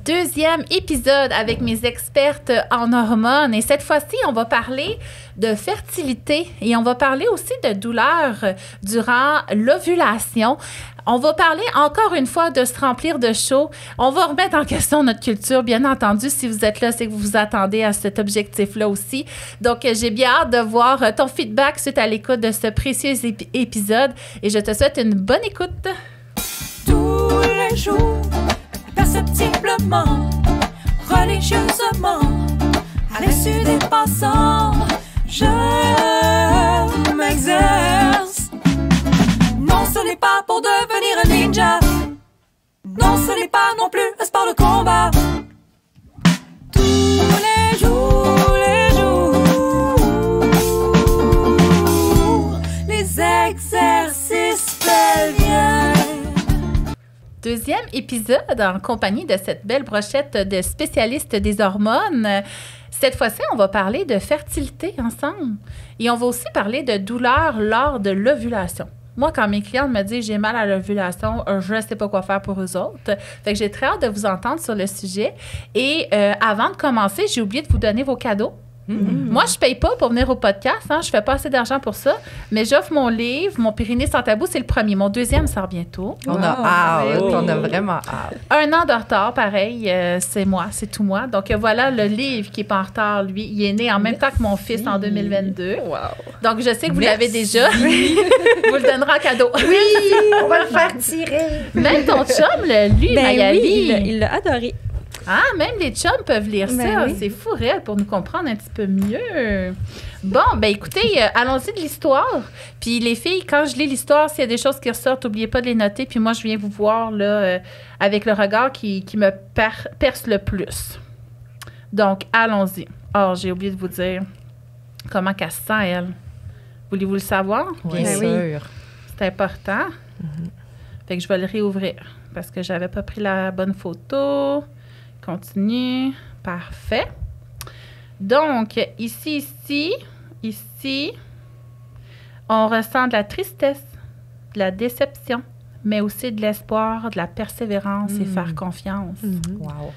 Deuxième épisode avec mes expertes en hormones. Et cette fois-ci, on va parler de fertilité et on va parler aussi de douleurs durant l'ovulation. On va parler encore une fois de se remplir de chaud. On va remettre en question notre culture, bien entendu. Si vous êtes là, c'est que vous vous attendez à cet objectif-là aussi. Donc, j'ai bien hâte de voir ton feedback suite à l'écoute de ce précieux épisode. Et je te souhaite une bonne écoute. Tous les jours, perceptiblement, religieusement, à l'insu des passants, je m'exerce. Non, ce n'est pas pour devenir un ninja. Non, ce n'est pas non plus un sport de combat. Tous les jours, les exercices pelviens. Deuxième épisode en compagnie de cette belle brochette de spécialistes des hormones. Cette fois-ci, on va parler de fertilité ensemble. Et on va aussi parler de douleurs lors de l'ovulation. Moi, quand mes clientes me disent « j'ai mal à l'ovulation », je ne sais pas quoi faire pour eux autres. Fait que j'ai très hâte de vous entendre sur le sujet. Et avant de commencer, j'ai oublié de vous donner vos cadeaux. Moi, je ne paye pas pour venir au podcast. Je ne fais pas assez d'argent pour ça. Mais j'offre mon livre, mon Pyrénées sans tabou, c'est le premier. Mon deuxième sort bientôt. On a hâte. On a vraiment hâte. 1 an de retard, pareil. C'est moi, c'est tout moi. Donc, voilà le livre qui n'est pas en retard, lui. Il est né en même temps que mon fils en 2022. Wow. Donc, je sais que vous l'avez déjà. Vous le donnerez en cadeau. Oui, on va le faire tirer. Même ton chum, lui, Mayali. Oui, il l'a adoré. Ah, même les chums peuvent lire ça. Oui. C'est fou, réel, pour nous comprendre un petit peu mieux. Bon, ben écoutez, allons-y de l'histoire. Puis les filles, quand je lis l'histoire, s'il y a des choses qui ressortent, n'oubliez pas de les noter. Puis moi, je viens vous voir là, avec le regard qui me perce le plus. Donc, allons-y. Oh, j'ai oublié de vous dire comment qu'elle se sent, elle. Voulez-vous le savoir? Bien sûr. Oui. C'est important. Fait que je vais le réouvrir parce que j'avais pas pris la bonne photo. Continue. Parfait. Donc, ici, on ressent de la tristesse, de la déception, mais aussi de l'espoir, de la persévérance et faire confiance. Wow.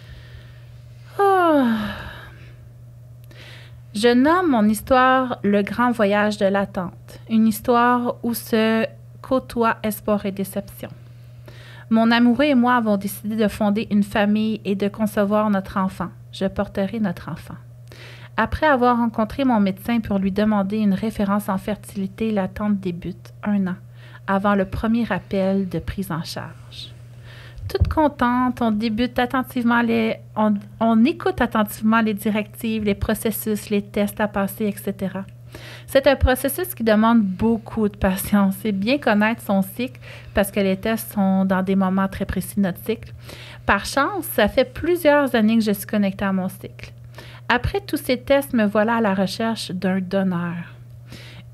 Oh. Je nomme mon histoire le grand voyage de l'attente. Une histoire où se côtoient espoir et déception. Mon amoureux et moi avons décidé de fonder une famille et de concevoir notre enfant. Je porterai notre enfant. Après avoir rencontré mon médecin pour lui demander une référence en fertilité, l'attente débute 1 an, avant le premier appel de prise en charge. Toute contente, on écoute attentivement les directives, les processus, les tests à passer, etc. C'est un processus qui demande beaucoup de patience et bien connaître son cycle parce que les tests sont dans des moments très précis de notre cycle. Par chance, ça fait plusieurs années que je suis connectée à mon cycle. Après tous ces tests, me voilà à la recherche d'un donneur.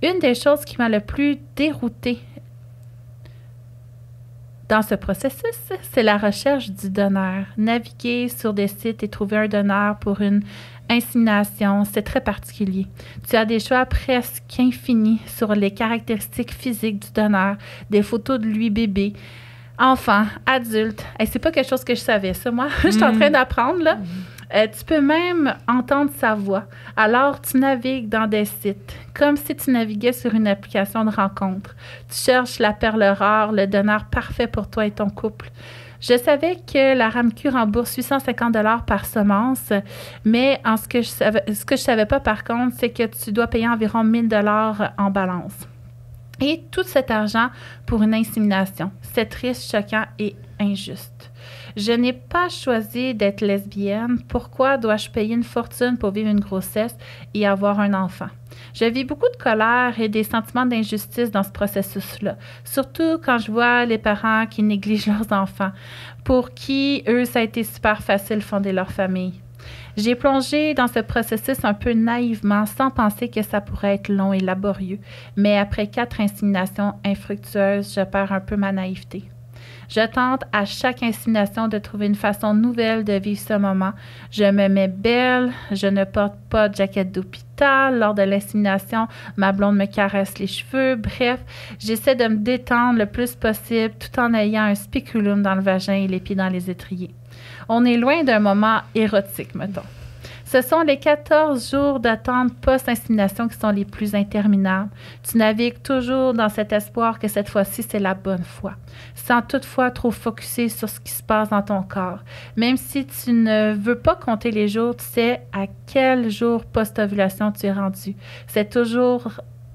Une des choses qui m'a le plus déroutée dans ce processus, c'est la recherche du donneur. Naviguer sur des sites et trouver un donneur pour une insémination, c'est très particulier. Tu as des choix presque infinis sur les caractéristiques physiques du donneur, des photos de lui bébé, enfant, adulte. Hey, c'est pas quelque chose que je savais, ça, moi. Je suis en train d'apprendre, là. Tu peux même entendre sa voix. Alors, tu navigues dans des sites, comme si tu naviguais sur une application de rencontre. Tu cherches la perle rare, le donneur parfait pour toi et ton couple. Je savais que la RAMQ rembourse 850 $ par semence, mais ce que je savais pas, par contre, c'est que tu dois payer environ 1 000 $ en balance. Et tout cet argent pour une insémination. C'est triste, choquant et injuste. Je n'ai pas choisi d'être lesbienne. Pourquoi dois-je payer une fortune pour vivre une grossesse et avoir un enfant? Je vis beaucoup de colère et des sentiments d'injustice dans ce processus-là, surtout quand je vois les parents qui négligent leurs enfants, pour qui, eux, ça a été super facile de fonder leur famille. J'ai plongé dans ce processus un peu naïvement, sans penser que ça pourrait être long et laborieux, mais après 4 inséminations infructueuses, je perds un peu ma naïveté. Je tente à chaque insémination de trouver une façon nouvelle de vivre ce moment. Je me mets belle, je ne porte pas de jaquette d'hôpital. Lors de l'insémination, ma blonde me caresse les cheveux. Bref, j'essaie de me détendre le plus possible tout en ayant un spéculum dans le vagin et les pieds dans les étriers. On est loin d'un moment érotique, mettons. Ce sont les 14 jours d'attente post-insémination qui sont les plus interminables. Tu navigues toujours dans cet espoir que cette fois-ci, c'est la bonne fois, sans toutefois trop focusser sur ce qui se passe dans ton corps. Même si tu ne veux pas compter les jours, tu sais à quel jour post-ovulation tu es rendu. C'est toujours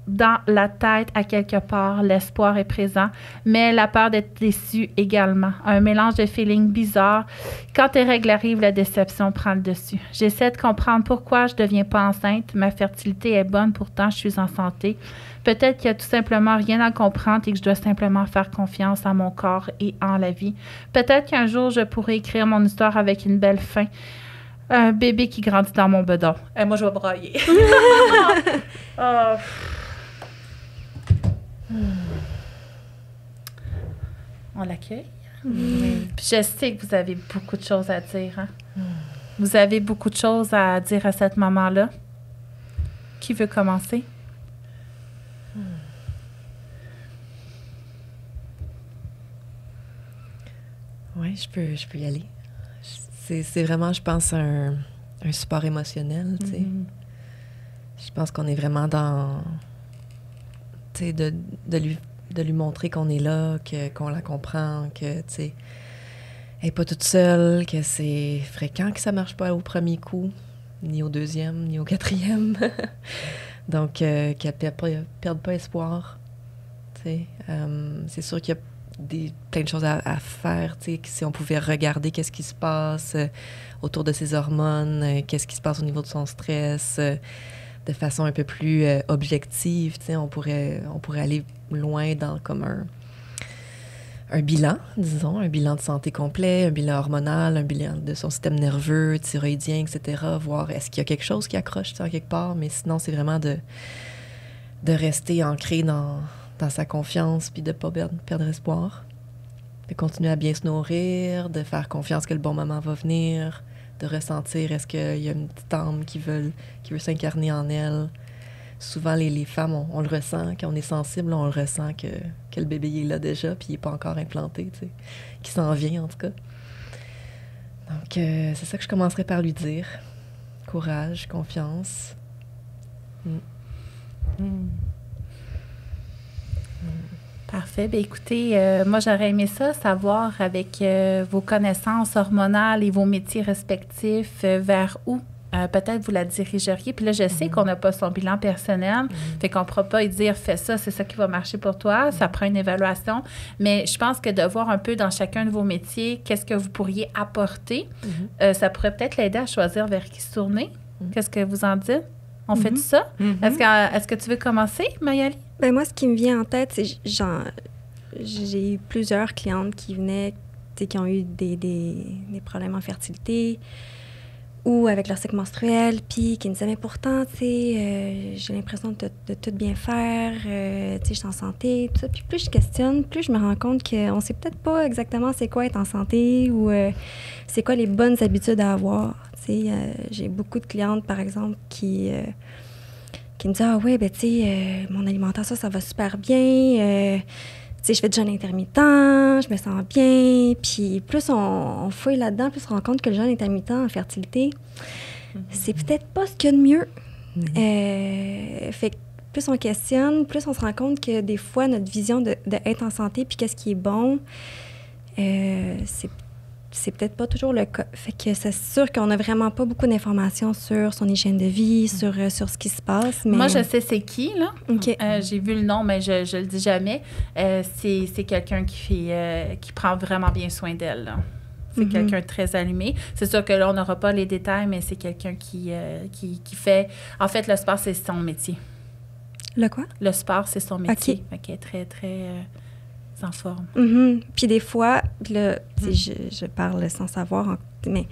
dans la tête à quelque part, l'espoir est présent, mais la peur d'être déçu également. Un mélange de feelings bizarres. Quand tes règles arrivent, la déception prend le dessus. J'essaie de comprendre pourquoi je ne deviens pas enceinte. Ma fertilité est bonne, pourtant je suis en santé. Peut-être qu'il n'y a tout simplement rien à comprendre et que je dois simplement faire confiance à mon corps et en la vie. Peut-être qu'un jour, je pourrai écrire mon histoire avec une belle fin. Un bébé qui grandit dans mon bedon. Et moi, je vais brailler. Oh. On l'accueille. Puis je sais que vous avez beaucoup de choses à dire. Hein? Vous avez beaucoup de choses à dire à cette maman-là. Qui veut commencer? Oui, je peux y aller. C'est vraiment, je pense, un support émotionnel, tu sais. Je pense qu'on est vraiment dans... Tu sais, de lui montrer qu'on est là, qu'on la comprend, que, tu sais, elle n'est pas toute seule, que c'est fréquent que ça ne marche pas au premier coup, ni au deuxième, ni au quatrième. Donc, qu'elle ne perde pas espoir, tu sais. C'est sûr qu'il y a plein de choses à faire, tu sais, si on pouvait regarder qu'est-ce qui se passe autour de ses hormones, qu'est-ce qui se passe au niveau de son stress, de façon un peu plus objective, tu sais, on pourrait aller loin dans comme un bilan, disons, un bilan de santé complet, un bilan hormonal, un bilan de son système nerveux, thyroïdien, etc., voir est-ce qu'il y a quelque chose qui accroche, tu sais, quelque part, mais sinon, c'est vraiment de rester ancré dans sa confiance, puis de ne pas perdre espoir, de continuer à bien se nourrir, de faire confiance que le bon moment va venir, de ressentir est-ce qu'il y a une petite âme qui veut s'incarner en elle. Souvent, les femmes, on le ressent, quand on est sensible, on le ressent que le bébé il est là déjà, puis il n'est pas encore implanté, tu sais, qu'il s'en vient en tout cas. Donc, c'est ça que je commencerai par lui dire. Courage, confiance. Parfait. Bien, écoutez, moi, j'aurais aimé ça, savoir avec vos connaissances hormonales et vos métiers respectifs, vers où peut-être vous la dirigeriez. Puis là, je sais qu'on n'a pas son bilan personnel, fait qu'on ne pourra pas lui dire « fais ça, c'est ça qui va marcher pour toi ». Ça prend une évaluation. Mais je pense que de voir un peu dans chacun de vos métiers, qu'est-ce que vous pourriez apporter, ça pourrait peut-être l'aider à choisir vers qui se tourner. Qu'est-ce que vous en dites? On fait tout ça? Est-ce que tu veux commencer, Mayali? Ben moi, ce qui me vient en tête, c'est j'ai eu plusieurs clientes qui venaient, qui ont eu des problèmes en fertilité ou avec leur cycle menstruel, puis qui me disaient, mais pourtant, tu sais, j'ai l'impression de tout bien faire, tu sais, je suis en santé, tout ça. Puis plus je questionne, plus je me rends compte qu'on sait peut-être pas exactement c'est quoi être en santé ou c'est quoi les bonnes habitudes à avoir. Tu sais, j'ai beaucoup de clientes, par exemple, qui me disent « Ah ouais, ben tu sais, mon alimentation, ça va super bien. Tu sais, je fais du jeûne intermittent, je me sens bien. » Puis plus on fouille là-dedans, plus on se rend compte que le jeûne intermittent en fertilité, c'est peut-être pas ce qu'il y a de mieux. Fait que plus on questionne, plus on se rend compte que des fois, notre vision de être en santé puis qu'est-ce qui est bon, c'est peut-être pas toujours le cas. Fait que c'est sûr qu'on n'a vraiment pas beaucoup d'informations sur son hygiène de vie, sur ce qui se passe. Mais... Moi, je sais c'est qui, là. OK. J'ai vu le nom, mais je le dis jamais. C'est quelqu'un qui prend vraiment bien soin d'elle, là. C'est quelqu'un de très allumé. C'est sûr que là, on n'aura pas les détails, mais c'est quelqu'un qui fait... En fait, le sport, c'est son métier. Le quoi? Le sport, c'est son métier. OK. Fait qu'elle est très, très... en forme. Puis des fois, là, je parle sans savoir, mais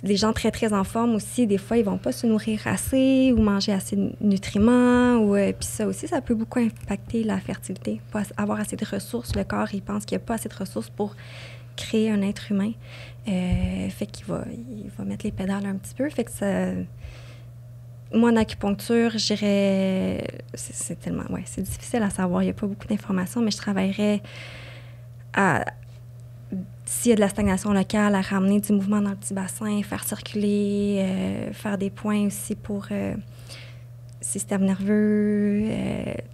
les gens très, très en forme aussi, des fois, ils vont pas se nourrir assez ou manger assez de nutriments. Puis ça aussi, ça peut beaucoup impacter la fertilité. Pas avoir assez de ressources. Le corps, il pense qu'il n'y a pas assez de ressources pour créer un être humain. Fait qu'il va mettre les pédales un petit peu. Fait que ça... Moi, en acupuncture, je dirais... C'est tellement... Ouais, c'est difficile à savoir. Il n'y a pas beaucoup d'informations, mais je travaillerais à s'il y a de la stagnation locale, à ramener du mouvement dans le petit bassin, faire circuler, faire des points aussi pour système nerveux,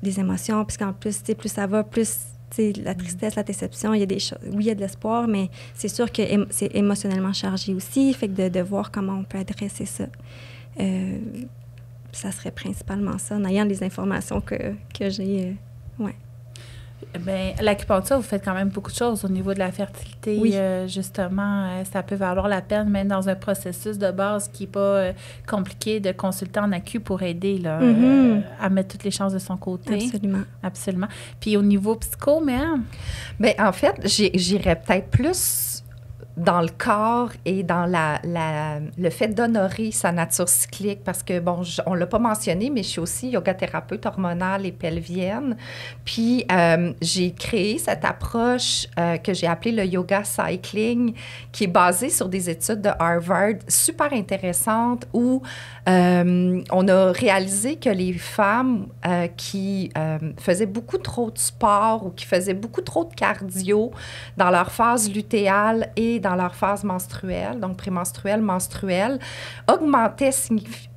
des émotions, puisqu'en plus, tu sais, plus ça va, plus la tristesse, la déception, il y a des choses. Oui, il y a de l'espoir, mais c'est sûr que c'est émotionnellement chargé aussi. Fait que de voir comment on peut adresser ça. Ça serait principalement ça, en ayant les informations que j'ai. Ouais. Bien, l'acupuncture, vous faites quand même beaucoup de choses au niveau de la fertilité. Oui. Justement, ça peut valoir la peine, même dans un processus de base qui n'est pas compliqué, de consulter en acu pour aider là, à mettre toutes les chances de son côté. Absolument. Absolument. Puis au niveau psycho, même? Bien, en fait, j'irais peut-être plus dans le corps et dans le fait d'honorer sa nature cyclique, parce que, bon, on ne l'a pas mentionné, mais je suis aussi yogathérapeute hormonale et pelvienne. Puis, j'ai créé cette approche que j'ai appelée le yoga cycling, qui est basée sur des études de Harvard super intéressantes, où on a réalisé que les femmes qui faisaient beaucoup trop de sport ou qui faisaient beaucoup trop de cardio dans leur phase lutéale et dans leur phase menstruelle, donc prémenstruelle, menstruelle, augmentaient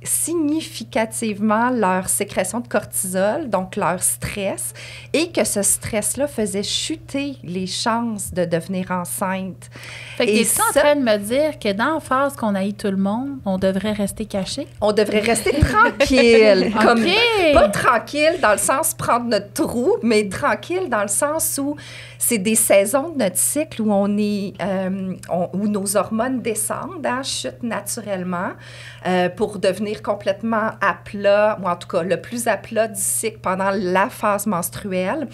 significativement leur sécrétion de cortisol, donc leur stress, et que ce stress-là faisait chuter les chances de devenir enceinte. Fait que t'es en train de me dire que dans la phase qu'on haït tout le monde, on devrait rester caché? On devrait rester tranquille. Comme, OK. pas tranquille dans le sens prendre notre trou, mais tranquille dans le sens où c'est des saisons de notre cycle où on est, où nos hormones descendent, chutent naturellement pour devenir complètement à plat, ou en tout cas le plus à plat du cycle pendant la phase menstruelle.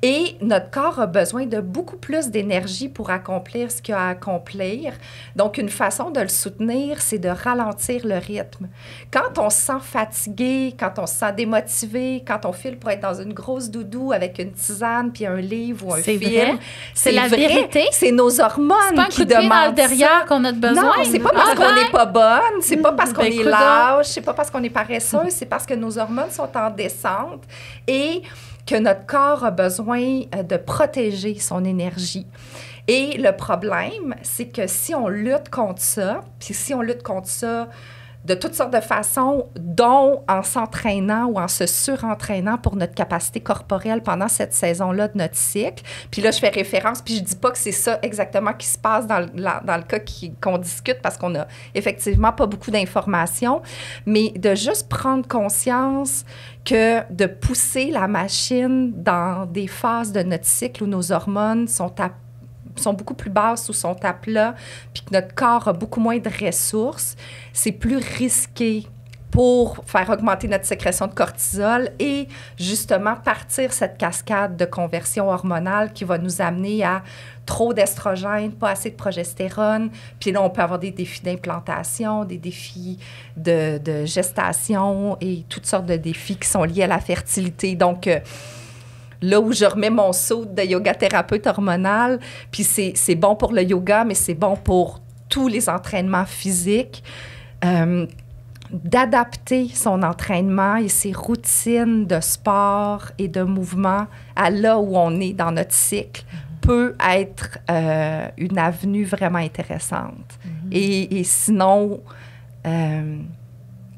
Et notre corps a besoin de beaucoup plus d'énergie pour accomplir ce qu'il a à accomplir. Donc, une façon de le soutenir, c'est de ralentir le rythme. Quand on se sent fatigué, quand on se sent démotivé, quand on file pour être dans une grosse doudou avec une tisane puis un livre ou un film, c'est la vrai. Vérité. C'est nos hormones qui demandent derrière qu'on a besoin. Non, c'est pas parce qu'on n'est pas bonne, c'est pas parce qu'on est lâche, c'est pas parce qu'on est paresseuse, c'est parce que nos hormones sont en descente et que notre corps a besoin de protéger son énergie. Et le problème, c'est que si on lutte contre ça, puis si on lutte contre ça de toutes sortes de façons, dont en s'entraînant ou en se surentraînant pour notre capacité corporelle pendant cette saison-là de notre cycle. Puis là, je fais référence, puis je dis pas que c'est ça exactement qui se passe dans le cas qu'on discute, parce qu'on a effectivement pas beaucoup d'informations, mais de juste prendre conscience que de pousser la machine dans des phases de notre cycle où nos hormones sont beaucoup plus basses ou sont à plat, puis que notre corps a beaucoup moins de ressources, c'est plus risqué pour faire augmenter notre sécrétion de cortisol et justement partir cette cascade de conversion hormonale qui va nous amener à trop d'estrogène, pas assez de progestérone. Puis là, on peut avoir des défis d'implantation, des défis de gestation et toutes sortes de défis qui sont liés à la fertilité. Donc, là où je remets mon saut de yoga-thérapeute hormonal, puis c'est bon pour le yoga, mais c'est bon pour tous les entraînements physiques, d'adapter son entraînement et ses routines de sport et de mouvement à là où on est dans notre cycle peut être une avenue vraiment intéressante. Et sinon...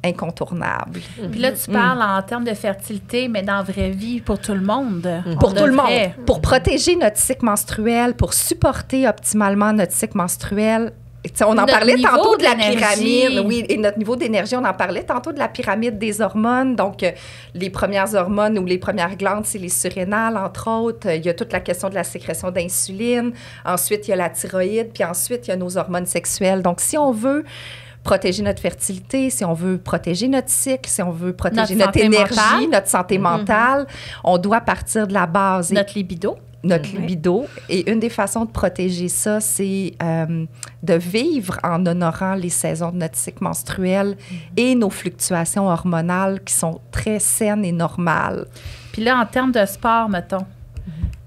incontournable. Puis là, tu parles en termes de fertilité, mais dans la vraie vie, pour tout le monde. Pour tout le monde. Pour protéger notre cycle menstruel, pour supporter optimalement notre cycle menstruel. On en parlait tantôt de la pyramide. Oui, et notre niveau d'énergie, on en parlait tantôt de la pyramide des hormones. Donc, les premières hormones ou les premières glandes, c'est les surrénales, entre autres. Il y a toute la question de la sécrétion d'insuline. Ensuite, il y a la thyroïde. Puis ensuite, il y a nos hormones sexuelles. Donc, si on veut protéger notre fertilité, si on veut protéger notre cycle, si on veut protéger notre énergie, mentale, notre santé mentale, on doit partir de la base. Notre libido. Notre libido. Et une des façons de protéger ça, c'est de vivre en honorant les saisons de notre cycle menstruel et nos fluctuations hormonales qui sont très saines et normales. Puis là, en termes de sport, mettons,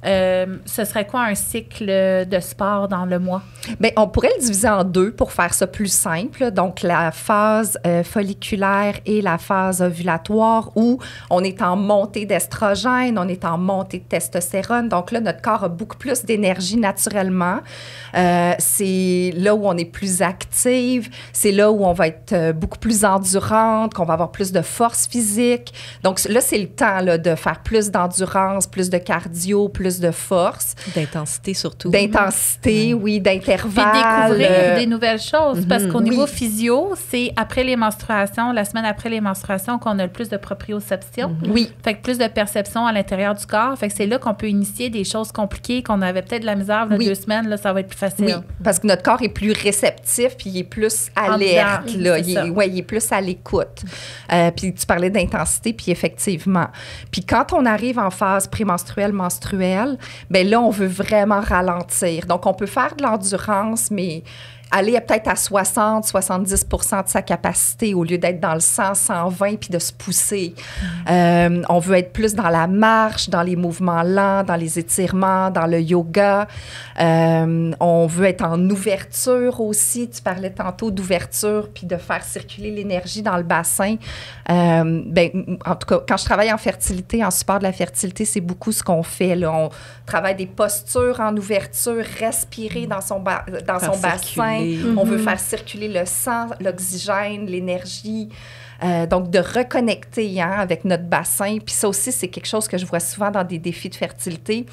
ce serait quoi un cycle de sport dans le mois? Bien, on pourrait le diviser en 2 pour faire ça plus simple. Donc, la phase folliculaire et la phase ovulatoire où on est en montée d'estrogène, on est en montée de testostérone. Donc là, notre corps a beaucoup plus d'énergie naturellement. C'est là où on est plus active. C'est là où on va être beaucoup plus endurante, qu'on va avoir plus de force physique. Donc là, c'est le temps là, de faire plus d'endurance, plus de cardio, plus de force. D'intensité surtout. D'intensité, oui, d'intervalle. Puis découvrir des nouvelles choses. Parce qu'au niveau Oui. physio, c'est après les menstruations, la semaine après les menstruations, qu'on a le plus de proprioception. Oui. Fait que plus de perception à l'intérieur du corps. Fait que c'est là qu'on peut initier des choses compliquées qu'on avait peut-être de la misère il y a 2 semaines. Là, ça va être plus facile. Oui, parce que notre corps est plus réceptif puis il est plus alerte. dedans, Là. c'est Il ça. est plus à l'écoute. Puis tu parlais d'intensité, puis effectivement. Puis quand on arrive en phase prémenstruelle, menstruelle, bien là, on veut vraiment ralentir. Donc, on peut faire de l'endurance, mais aller peut-être à 60-70% de sa capacité au lieu d'être dans le 100-120 puis de se pousser. On veut être plus dans la marche, dans les mouvements lents, dans les étirements, dans le yoga. On veut être en ouverture aussi. Tu parlais tantôt d'ouverture puis de faire circuler l'énergie dans le bassin. Ben, en tout cas, quand je travaille en fertilité, en support de la fertilité, c'est beaucoup ce qu'on fait. Là. On travaille des postures en ouverture, respirer dans son bassin. On veut faire circuler le sang, l'oxygène, l'énergie. Donc, de reconnecter avec notre bassin. Puis ça aussi, c'est quelque chose que je vois souvent dans des défis de fertilité.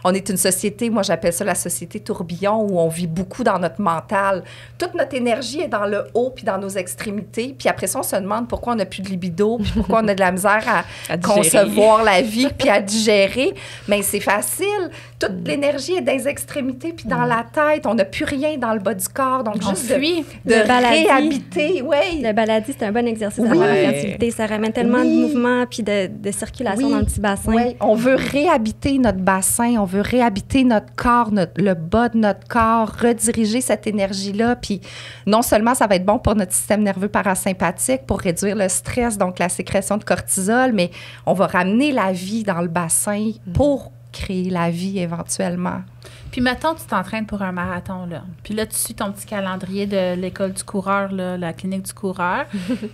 On est une société, moi j'appelle ça la société tourbillon, où on vit beaucoup dans notre mental. Toute notre énergie est dans le haut puis dans nos extrémités. Puis après ça, on se demande pourquoi on n'a plus de libido, puis pourquoi on a de la misère à concevoir la vie puis à digérer. Mais c'est facile. Toute l'énergie est dans les extrémités puis dans la tête. On n'a plus rien dans le bas du corps. Donc, On juste fuit. de Le baladie. réhabiter. Oui. Le baladie, c'est un bon exercice Oui. avant la fertilité. Ça ramène tellement Oui. de mouvement puis de circulation Oui. dans le petit bassin. Oui, on veut réhabiter notre bassin, on veut réhabiter notre corps, le bas de notre corps, rediriger cette énergie-là. Puis non seulement ça va être bon pour notre système nerveux parasympathique, pour réduire le stress, donc la sécrétion de cortisol, mais on va ramener la vie dans le bassin pour créer la vie éventuellement. Puis mettons, tu t'entraînes pour un marathon, là. Puis là, tu suis ton petit calendrier de l'école du coureur, là, la clinique du coureur.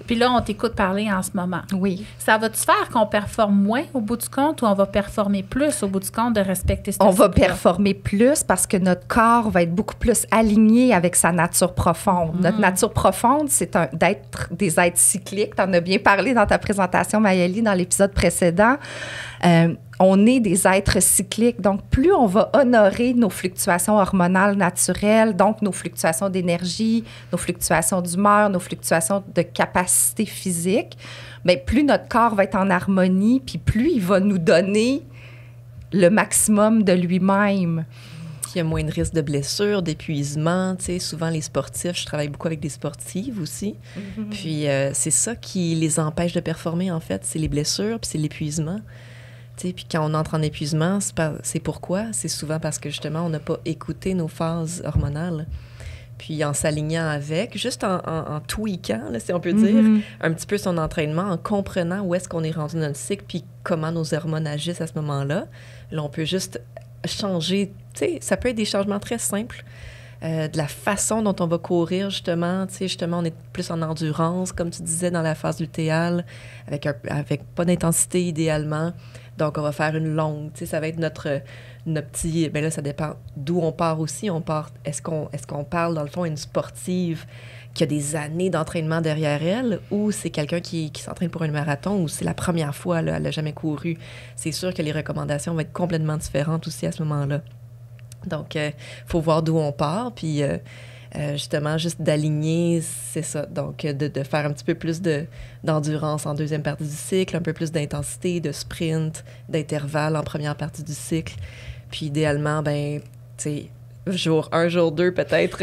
Puis là, on t'écoute parler en ce moment. Oui. Ça va-tu faire qu'on performe moins au bout du compte ou on va performer plus au bout du compte de respecter ce On va cycle-là? performer plus parce que notre corps va être beaucoup plus aligné avec sa nature profonde. Notre nature profonde, c'est d'être des êtres cycliques. Tu en as bien parlé dans ta présentation, Maëlie, dans l'épisode précédent. On est des êtres cycliques. Donc, plus on va honorer nos fluctuations hormonales naturelles, donc nos fluctuations d'énergie, nos fluctuations d'humeur, nos fluctuations de capacité physique, bien, plus notre corps va être en harmonie, puis plus il va nous donner le maximum de lui-même. Il y a moins de risques de blessures, d'épuisement. Tu sais, souvent, les sportifs, je travaille beaucoup avec des sportives aussi. Puis, c'est ça qui les empêche de performer, en fait. C'est les blessures, puis c'est l'épuisement. Tu sais, puis quand on entre en épuisement, c'est pourquoi? C'est souvent parce que, justement, on n'a pas écouté nos phases hormonales. Puis, en s'alignant avec, juste en tweakant, là, si on peut dire, un petit peu son entraînement, en comprenant où est-ce qu'on est rendu dans le cycle, puis comment nos hormones agissent à ce moment-là, là, on peut juste changer. Tu sais, ça peut être des changements très simples. De la façon dont on va courir, justement. Tu sais, justement, on est plus en endurance, comme tu disais, dans la phase lutéale, avec pas d'intensité, idéalement. Donc, on va faire une longue. Tu sais, ça va être notre petit... Bien là, ça dépend d'où on part aussi. Est-ce qu'on parle, dans le fond, à une sportive qui a des années d'entraînement derrière elle, ou c'est quelqu'un qui s'entraîne pour un marathon, ou c'est la première fois, là, elle n'a jamais couru? C'est sûr que les recommandations vont être complètement différentes aussi à ce moment-là. Donc, il faut voir d'où on part, puis justement, juste d'aligner, c'est ça. Donc, de faire un petit peu plus d'endurance en deuxième partie du cycle, un peu plus d'intensité, de sprint, d'intervalle en première partie du cycle. Puis, idéalement, ben, tu sais, jour 1, jour 2, peut-être...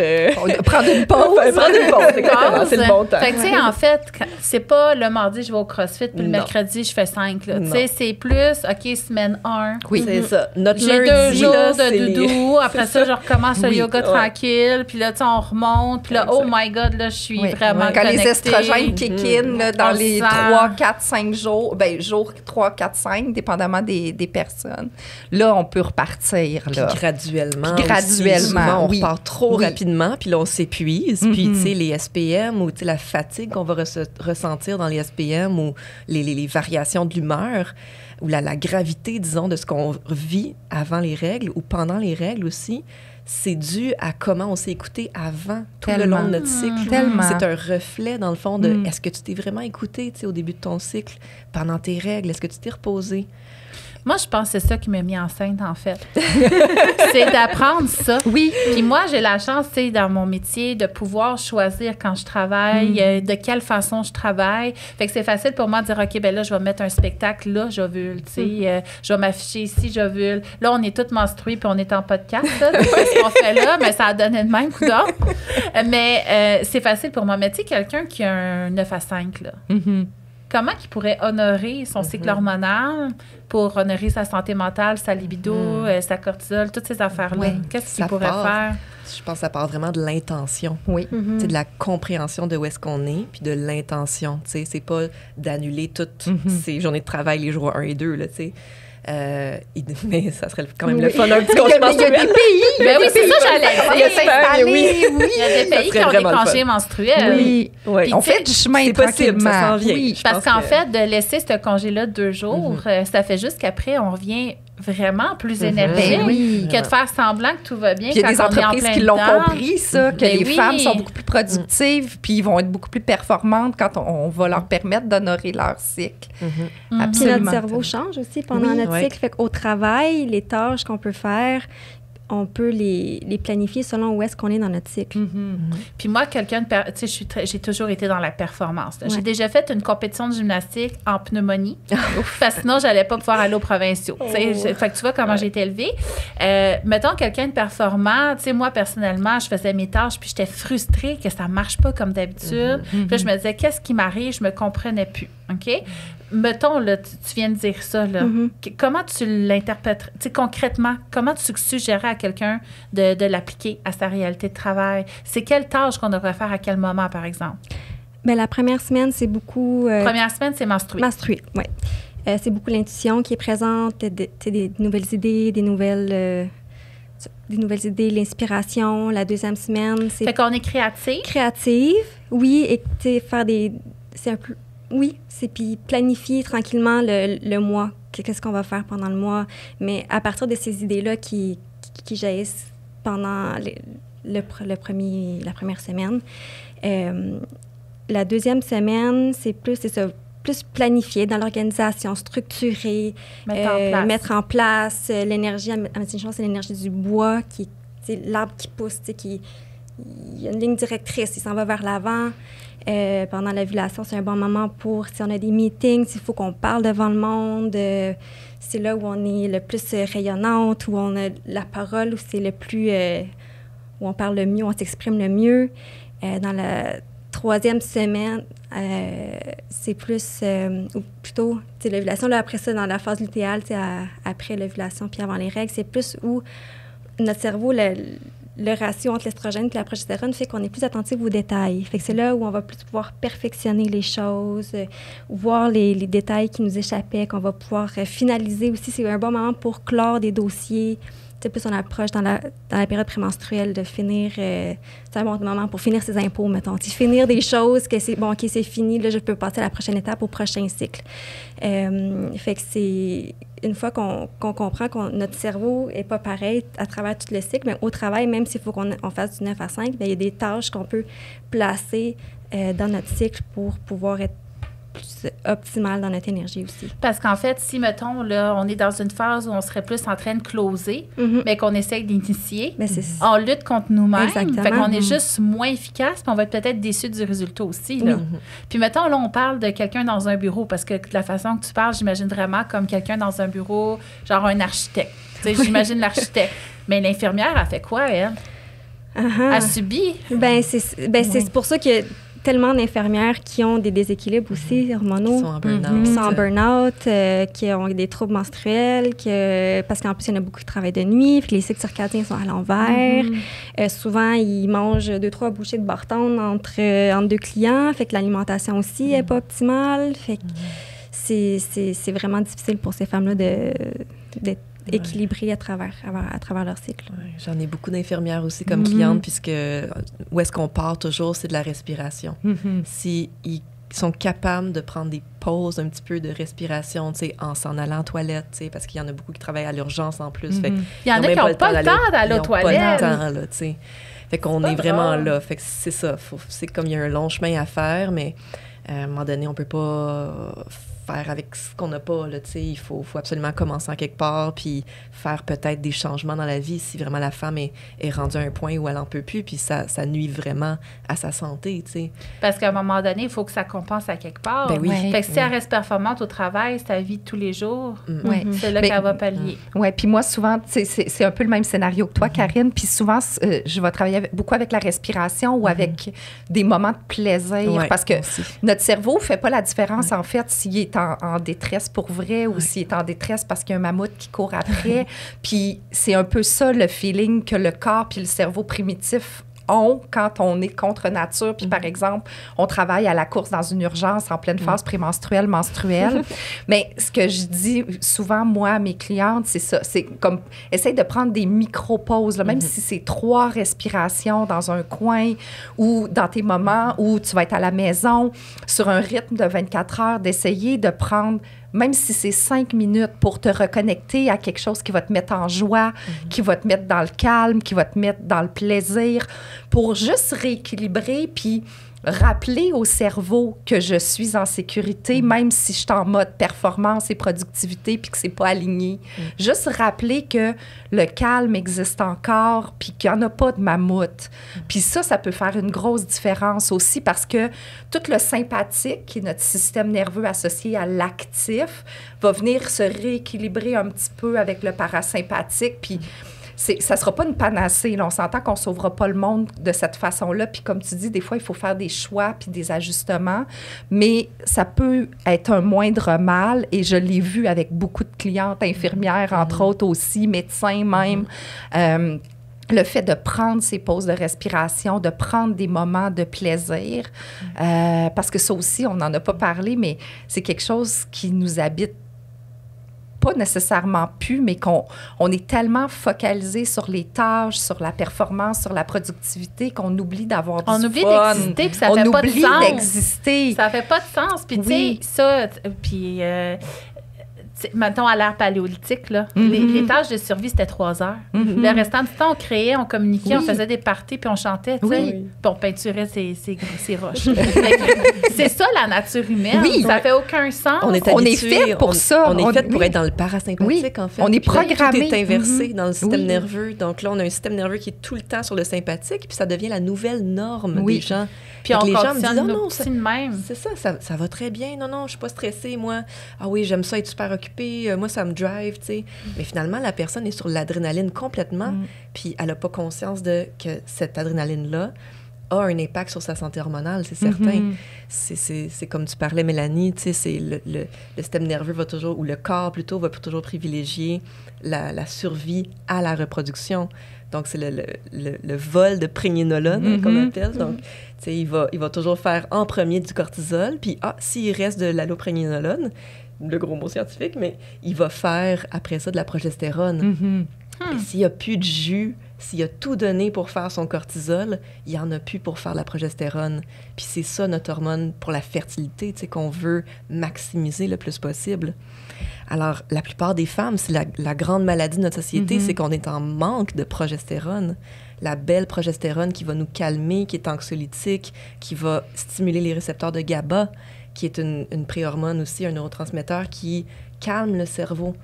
Prendre une pause. Prendre une pause, exactement, c'est le bon temps. Fait que, tu sais, en fait, c'est pas le mardi, je vais au CrossFit, puis le Non. mercredi, je fais 5. Tu Non. sais, c'est plus, OK, semaine 1. Oui. C'est ça. Notre J'ai 2 lundi, jours là, de c'est les- doudou. Après ça, je recommence le Oui, yoga ouais. tranquille. Puis là, tu sais, on remonte. Puis là, oh my God, là, je suis Oui. vraiment Quand les connectée. estrogènes kick in là, dans On les sent. 3, 4, 5 jours, jour 3, 4, 5, dépendamment des personnes, là, on peut repartir. Puis Là. graduellement. Puis graduellement, aussi. Souvent, on oui. repart trop Oui. rapidement, puis là, on s'épuise. Puis, tu sais, les SPM ou tu sais, la fatigue qu'on va ressentir dans les SPM ou les variations de l'humeur ou la gravité, disons, de ce qu'on vit avant les règles ou pendant les règles aussi, c'est dû à comment on s'est écouté avant, tout le long de notre cycle. Tellement. C'est un reflet, dans le fond, de est-ce que tu t'es vraiment écouté, tu sais, au début de ton cycle, pendant tes règles? Est-ce que tu t'es reposé? Moi, je pense que c'est ça qui m'a mis enceinte, en fait. C'est d'apprendre ça. Oui. Puis moi, j'ai la chance, tu sais, dans mon métier, de pouvoir choisir quand je travaille, de quelle façon je travaille. Fait que c'est facile pour moi de dire, OK, ben là, je vais mettre un spectacle, là, j'ovule, tu sais, je vais m'afficher ici, j'ovule. Là, on est toutes menstruées, puis on est en podcast, là. Donc, ce qu'on fait là, mais ça a donné de même, coudonc. Mais c'est facile pour moi. Mais tu sais, quelqu'un qui a un 9 à 5, là, comment il pourrait honorer son cycle hormonal pour honorer sa santé mentale, sa libido, sa cortisol, toutes ces affaires-là? Oui, Qu'est-ce qu'il ça pourrait part. faire? Je pense que ça part vraiment de l'intention. Oui. Tu sais, de la compréhension de où est-ce qu'on est, puis de l'intention. Tu sais, c'est pas d'annuler toutes ces journées de travail, les jours 1 et 2, là, tu sais. Mais ça serait quand même le fun, un petit congé Il y a menstruel. des pays. Ben oui, c'est ça, j'allais dire. s'installer. Oui. Il y a des Ça pays serait qui ont des vraiment le congés fun. menstruels. Oui. Ouais. Puis On tu sais, fait du chemin c'est possible, ça tranquillement. s'en vient. Oui. Je Parce pense qu'en que- fait, de laisser ce congé-là de 2 jours, ça fait juste qu'après, on revient vraiment plus énergique Ben oui. que de faire semblant que tout va bien Puis il y a des quand on est en entreprises plein qui l'ont dedans. compris, ça, que Ben les oui. femmes sont beaucoup plus productives, puis ils vont être beaucoup plus performantes quand on va leur permettre d'honorer leur cycle. Puis Absolument. notre cerveau change aussi pendant Oui, notre ouais. cycle. Fait qu'au travail, les tâches qu'on peut faire, on peut les planifier selon où est-ce qu'on est dans notre cycle. Puis moi, quelqu'un de... Tu sais, j'ai toujours été dans la performance. là. Ouais. J'ai déjà fait une compétition de gymnastique en pneumonie. Parce que sinon, j'allais pas pouvoir aller aux provinciaux. Tu sais, fait que tu vois comment j'ai été élevée. Mettons, quelqu'un de performant, tu sais, moi, personnellement, je faisais mes tâches, puis j'étais frustrée que ça marche pas comme d'habitude. Puis là, je me disais, qu'est-ce qui m'arrive? Je me comprenais plus. OK? Mettons, là, tu viens de dire ça, là. Comment tu l'interprètes? Tu sais, concrètement, comment tu suggérais à quelqu'un de l'appliquer à sa réalité de travail? C'est quelle tâche qu'on devrait faire à quel moment, par exemple? Mais la première semaine, c'est beaucoup... Première semaine, c'est menstruer. menstruer, oui. C'est beaucoup l'intuition qui est présente, des nouvelles idées, des nouvelles idées, l'inspiration. La deuxième semaine, c'est Fait qu'on est créatif. créative, oui, et tu sais, faire des... C'est un peu... Oui, c'est puis planifier tranquillement le mois. Qu'est-ce qu'on va faire pendant le mois. Mais à partir de ces idées-là qui jaillissent pendant la première semaine, la deuxième semaine, c'est ça, plus planifié dans l'organisation, structuré, mettre en place l'énergie. À Médecine, c'est l'énergie du bois, c'est l'arbre qui pousse, il y a une ligne directrice, il s'en va vers l'avant. Pendant l'ovulation, c'est un bon moment pour, si on a des meetings, s'il faut qu'on parle devant le monde, c'est là où on est le plus rayonnante, où on a la parole, où c'est le plus... où on parle le mieux, on s'exprime le mieux. Dans la troisième semaine, c'est plus... ou plutôt, l'ovulation, là, après ça, dans la phase lutéale, après l'ovulation puis avant les règles, c'est plus où notre cerveau... Le ratio entre l'estrogène et la progestérone fait qu'on est plus attentif aux détails. Fait que c'est là où on va plus pouvoir perfectionner les choses, voir les détails qui nous échappaient, qu'on va pouvoir finaliser aussi. C'est un bon moment pour clore des dossiers. Tu sais, plus on approche dans la période prémenstruelle de finir... c'est un bon moment pour finir ses impôts, mettons. Tu sais, finir des choses que c'est... Bon, OK, c'est fini. Là, je peux passer à la prochaine étape, au prochain cycle. Fait que c'est... Une fois qu'on comprend que notre cerveau n'est pas pareil à travers tout le cycle, mais au travail, même s'il faut qu'on fasse du 9 à 5, bien, il y a des tâches qu'on peut placer dans notre cycle pour pouvoir être plus optimal dans notre énergie aussi. Parce qu'en fait, si, mettons, là, on est dans une phase où on serait plus en train de closer, Mhm. mais qu'on essaye d'initier, Mais c'est on lutte contre nous-mêmes. Exactement. Fait qu'on est juste moins efficace, puis on va être peut-être déçu du résultat aussi. Là. Puis mettons, là, on parle de quelqu'un dans un bureau, parce que de la façon que tu parles, j'imagine vraiment comme quelqu'un dans un bureau, genre un architecte. Tu sais, j'imagine l'architecte. Mais l'infirmière, elle fait quoi, elle? Elle subit. C'est pour ça que tellement d'infirmières qui ont des déséquilibres aussi hormonaux. Qui sont en burn-out. Qui sont en burn-out, qui ont des troubles menstruels, parce qu'en plus, il y en a beaucoup qui travaillent de nuit, puis les cycles circadiens sont à l'envers. Souvent, ils mangent 2-3 bouchées de Bartone entre 2 clients, fait que l'alimentation aussi n'est pas optimale. Fait que c'est vraiment difficile pour ces femmes-là d'être équilibrées à travers leur cycle. Ouais, j'en ai beaucoup d'infirmières aussi comme clientes, puisque où est-ce qu'on part toujours, c'est de la respiration. Si ils sont capables de prendre des pauses un petit peu de respiration, tu sais, en s'en allant en toilette, tu sais, parce qu'il y en a beaucoup qui travaillent à l'urgence en plus. Fait il y en a qui n'ont pas le temps d'aller aux toilettes. Ils n'ont pas le temps, là, tu sais. Fait qu'on est vraiment là. Fait que c'est ça. C'est comme il y a un long chemin à faire, mais à un moment donné, on peut pas faire avec ce qu'on n'a pas, là, tu sais. Il faut absolument commencer en quelque part, puis faire peut-être des changements dans la vie si vraiment la femme est rendue à un point où elle en peut plus, puis ça nuit vraiment à sa santé, tu sais. Parce qu'à un moment donné, il faut que ça compense à quelque part. Ben oui. Fait que si elle reste performante au travail, sa vie de tous les jours, c'est là Mais, qu'elle va pallier. Oui, puis moi, souvent, c'est un peu le même scénario que toi, Karine. Puis souvent, je vais travailler beaucoup avec la respiration ou avec des moments de plaisir. Parce que notre cerveau ne fait pas la différence, en fait, s'il est en détresse pour vrai ou s'il est en détresse parce qu'il y a un mammouth qui court après. Puis c'est un peu ça, le feeling que le corps puis le cerveau primitif ont quand on est contre nature. Puis, par exemple, on travaille à la course dans une urgence en pleine phase prémenstruelle, menstruelle. Mais ce que je dis souvent, moi, à mes clientes, c'est ça. C'est comme, essaye de prendre des micro-pauses, là, même si c'est 3 respirations dans un coin ou dans tes moments où tu vas être à la maison sur un rythme de 24 heures, d'essayer de prendre même si c'est 5 minutes pour te reconnecter à quelque chose qui va te mettre en joie, qui va te mettre dans le calme, qui va te mettre dans le plaisir, pour juste rééquilibrer puis rappeler au cerveau que je suis en sécurité, même si je suis en mode performance et productivité puis que c'est pas aligné. Juste rappeler que le calme existe encore puis qu'il n'y en a pas de mammouth. Puis ça peut faire une grosse différence aussi parce que tout le sympathique, qui est notre système nerveux associé à l'actif, va venir se rééquilibrer un petit peu avec le parasympathique puis ça ne sera pas une panacée. Là. On s'entend qu'on ne sauvera pas le monde de cette façon-là. Puis comme tu dis, des fois, il faut faire des choix puis des ajustements. Mais ça peut être un moindre mal. Et je l'ai vu avec beaucoup de clientes infirmières, entre autres aussi, médecins même. Le fait de prendre ces pauses de respiration, de prendre des moments de plaisir. Parce que ça aussi, on n'en a pas parlé, mais c'est quelque chose qui nous habite pas nécessairement plus, mais qu'on est tellement focalisé sur les tâches, sur la performance, sur la productivité, qu'on oublie d'avoir du fun. On oublie d'exister, puis ça fait pas de sens. On oublie d'exister. Ça fait pas de sens. Puis tu sais, ça, puis... mettons, à l'ère paléolithique, là, les tâches de survie, c'était 3 heures. Le restant du temps, on créait, on communiquait, on faisait des parties, puis on chantait, tu sais. Puis on peinturait ces roches. C'est ça, la nature humaine. Ça fait aucun sens. On est fait pour ça. On est fait pour être dans le parasympathique, en fait. On est programmé. Tout est inversé dans le système nerveux. Donc là, on a un système nerveux qui est tout le temps sur le sympathique, puis ça devient la nouvelle norme des gens. Puis on les gens me disent, nos petits de même. C'est ça va très bien. Non, je suis pas stressée, moi. Ah oui, j'aime ça être super occupée. Moi, ça me drive, tu sais. Mais finalement, la personne est sur l'adrénaline complètement, puis elle n'a pas conscience que cette adrénaline-là a un impact sur sa santé hormonale, c'est certain. C'est comme tu parlais, Mélanie, tu sais, c'est le système nerveux va toujours, ou le corps plutôt, va toujours privilégier la survie à la reproduction. Donc, c'est le vol de prégnénolone, qu'on appelle. Donc, tu sais, il va toujours faire en premier du cortisol, puis s'il reste de l'allopregnénolone, le gros mot scientifique, mais il va faire après ça de la progestérone. Et s'il n'y a plus de jus, s'il a tout donné pour faire son cortisol, il n'y en a plus pour faire la progestérone. Puis c'est ça notre hormone pour la fertilité, tu sais, qu'on veut maximiser le plus possible. Alors, la plupart des femmes, c'est la grande maladie de notre société, c'est qu'on est en manque de progestérone. La belle progestérone qui va nous calmer, qui est anxiolytique, qui va stimuler les récepteurs de GABA, qui est une préhormone aussi, un neurotransmetteur qui calme le cerveau.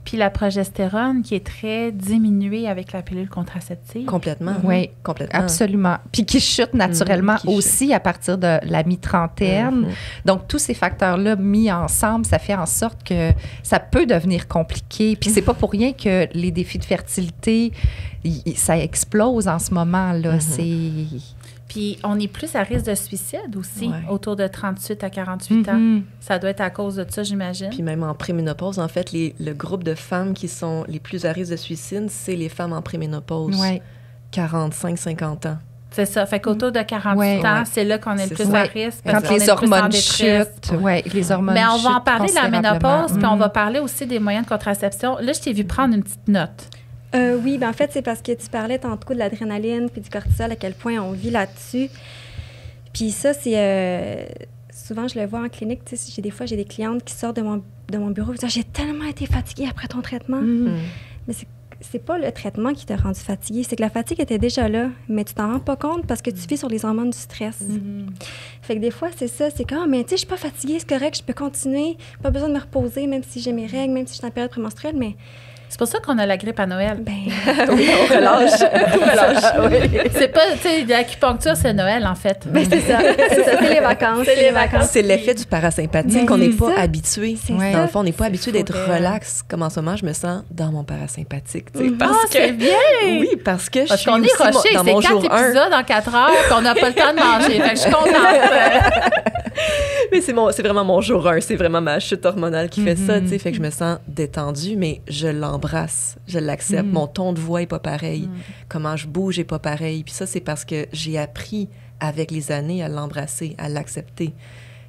puis la progestérone qui est très diminuée avec la pilule contraceptive. Complètement. Oui, complètement. Absolument. Puis qui chute naturellement qui aussi à partir de la mi-trentaine. Donc, tous ces facteurs-là mis ensemble, ça fait en sorte que ça peut devenir compliqué. Puis c'est pas pour rien que les défis de fertilité, ça explose en ce moment, là. Puis on est plus à risque de suicide aussi, Ouais. autour de 38 à 48 ans. Ça doit être à cause de ça, j'imagine. Puis même en préménopause, en fait, le groupe de femmes qui sont les plus à risque de suicide, c'est les femmes en préménopause. Ouais. 45-50 ans. C'est ça. Fait qu'autour de 48 Ouais. ans, c'est là qu'on est le C'est plus ça. à risque. Quand parce qu'on est les le plus en hormones détresse. chutent. Oui, les hormones Mais on va en chutent parler de la considérablement. ménopause, puis on va parler aussi des moyens de contraception. Là, je t'ai vu prendre une petite note. Oui, ben en fait, c'est parce que tu parlais tantôt de l'adrénaline puis du cortisol, à quel point on vit là-dessus. Puis ça, c'est... souvent, je le vois en clinique. Tu sais, des fois, j'ai des clientes qui sortent de mon bureau et disent « J'ai tellement été fatiguée après ton traitement. Mais c'est pas le traitement qui t'a rendu fatiguée. C'est que la fatigue était déjà là, mais tu t'en rends pas compte parce que tu vis sur les hormones du stress. Fait que des fois, c'est ça. C'est comme, mais tu sais, je suis pas fatiguée, c'est correct, je peux continuer. Pas besoin de me reposer, même si j'ai mes règles, même si je suis en période prémenstruelle, mais... C'est pour ça qu'on a la grippe à Noël. Ben, Oui, on relâche. C'est pas, tu sais, l'acupuncture, c'est Noël, en fait. ben c'est ça. C'est les vacances. C'est les vacances. C'est l'effet du parasympathique qu'on n'est pas habitué. C'est Dans ça. le fond, on n'est pas habitué d'être vrai. relax. Comme en ce moment, je me sens dans mon parasympathique. Tu sais, Ah, c'est bien! Oui, parce que je Parce suis qu'on est aussi rushé, dans c'est mon 4 jour 1. épisodes en 4 heures, puis on n'a pas le temps de manger. Fait que je suis contente. Mais c'est vraiment mon jour 1. C'est vraiment ma chute hormonale qui fait ça, tu sais. Fait que je me sens détendue, mais je l'embrasse. Je l'accepte. Mon ton de voix est pas pareil. Comment je bouge est pas pareil. Puis ça, c'est parce que j'ai appris avec les années à l'embrasser, à l'accepter.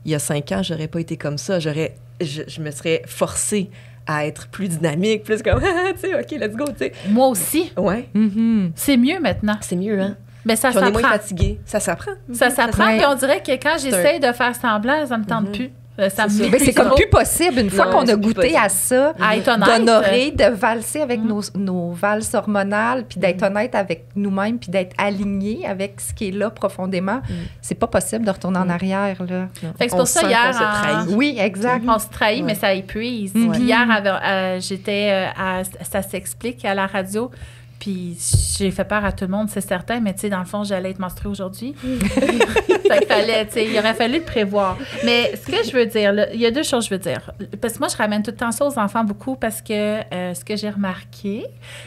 Il y a 5 ans, j'aurais pas été comme ça. Je me serais forcée à être plus dynamique, plus comme, tu sais, OK, let's go, tu sais. Moi aussi. Ouais, C'est mieux maintenant. c'est mieux, hein? Mais ça Puis on est moins s'apprend. fatigué. Ça s'apprend. Ça s'apprend, Ouais. puis on dirait que quand j'essaye de faire semblant, ça me tente plus. Ça me Mais c'est comme plus possible, une fois Non, qu'on a c'est plus goûté possible. à ça, À être honnête. d'honorer, de valser avec nos valses hormonales, puis d'être honnête avec nous-mêmes, puis d'être aligné avec ce qui est là profondément. C'est pas possible de retourner en arrière, là. Fait que c'est On pour ça, sent hier, qu'on se trahit. Oui, exact. on se trahit, mais ça épuise. Puis hier, j'étais à Ça s'explique à la radio. Puis j'ai fait peur à tout le monde, c'est certain, mais tu sais, dans le fond, j'allais être menstruée aujourd'hui. Fait qu'il fallait, tu sais, il aurait fallu le prévoir. Mais ce que je veux dire, là, il y a 2 choses que je veux dire. Parce que moi, je ramène tout le temps ça aux enfants beaucoup parce que ce que j'ai remarqué,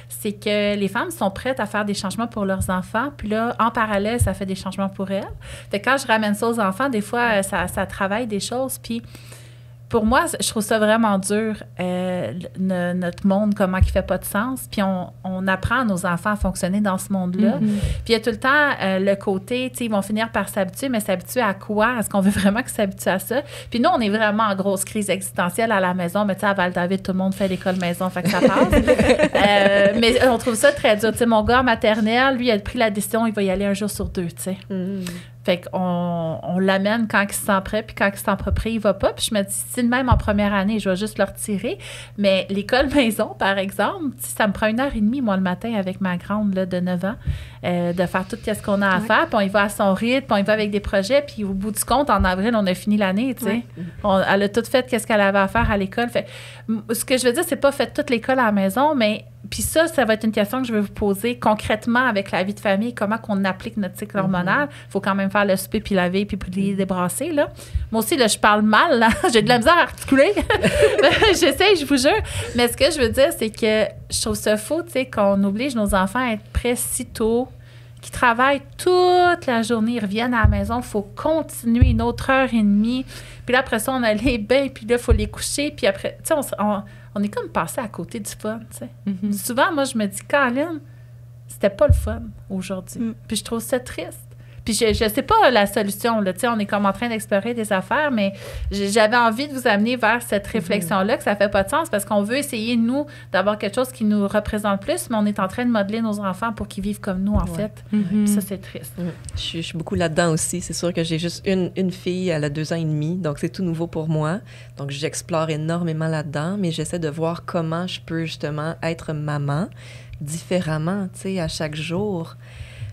c'est que les femmes sont prêtes à faire des changements pour leurs enfants. Puis là, en parallèle, ça fait des changements pour elles. Fait que quand je ramène ça aux enfants, des fois, ça travaille des choses. Puis pour moi, je trouve ça vraiment dur, notre monde, comment il fait pas de sens. Puis on apprend à nos enfants à fonctionner dans ce monde-là. Puis il y a tout le temps le côté, tu sais, ils vont finir par s'habituer, mais s'habituer à quoi? Est-ce qu'on veut vraiment qu'ils s'habituent à ça? Puis nous, on est vraiment en grosse crise existentielle à la maison. Mais tu sais, à Val-David, tout le monde fait l'école maison, fait que ça passe. Mais on trouve ça très dur. Tu sais, mon gars maternel, lui, il a pris la décision, il va y aller un jour sur 2, tu sais. Fait qu'on l'amène quand il se sent prêt, puis quand il se sent pas prêt, il va pas. Puis je me dis, si de même en première année, je vais juste le retirer. Mais l'école maison, par exemple, ça me prend 1h30, moi, le matin, avec ma grande là, de 9 ans, de faire tout ce qu'on a à faire. Puis on y va à son rythme, puis on y va avec des projets. Puis au bout du compte, en avril, on a fini l'année, tu sais. Elle a tout fait qu'est-ce qu'elle avait à faire à l'école. Fait ce que je veux dire, c'est pas fait toute l'école à la maison, mais puis ça va être une question que je vais vous poser concrètement avec la vie de famille, comment qu'on applique notre cycle hormonal. Il faut quand même faire le souper, puis laver, puis plier, débrasser, là. Moi aussi, là, je parle mal, là. J'ai de la misère à articuler. J'essaie, je vous jure. Mais ce que je veux dire, c'est que je trouve ça faux, tu sais, qu'on oblige nos enfants à être prêts si tôt, qui travaillent toute la journée, ils reviennent à la maison, il faut continuer 1h30. Puis là, après ça, on a les bains, puis là, il faut les coucher. Puis après, tu sais, on est comme passé à côté du fun, tu sais. Souvent, moi, je me dis, Caroline, c'était pas le fun aujourd'hui. Puis je trouve ça triste. Puis je sais pas la solution, là, tu sais, on est comme en train d'explorer des affaires, mais j'avais envie de vous amener vers cette réflexion-là, que ça fait pas de sens, parce qu'on veut essayer, nous, d'avoir quelque chose qui nous représente plus, mais on est en train de modeler nos enfants pour qu'ils vivent comme nous, en fait. Puis ça, c'est triste. Je suis beaucoup là-dedans aussi. C'est sûr que j'ai juste une fille, elle a 2 ans et demi, donc c'est tout nouveau pour moi. Donc j'explore énormément là-dedans, mais j'essaie de voir comment je peux justement être maman différemment, tu sais, à chaque jour.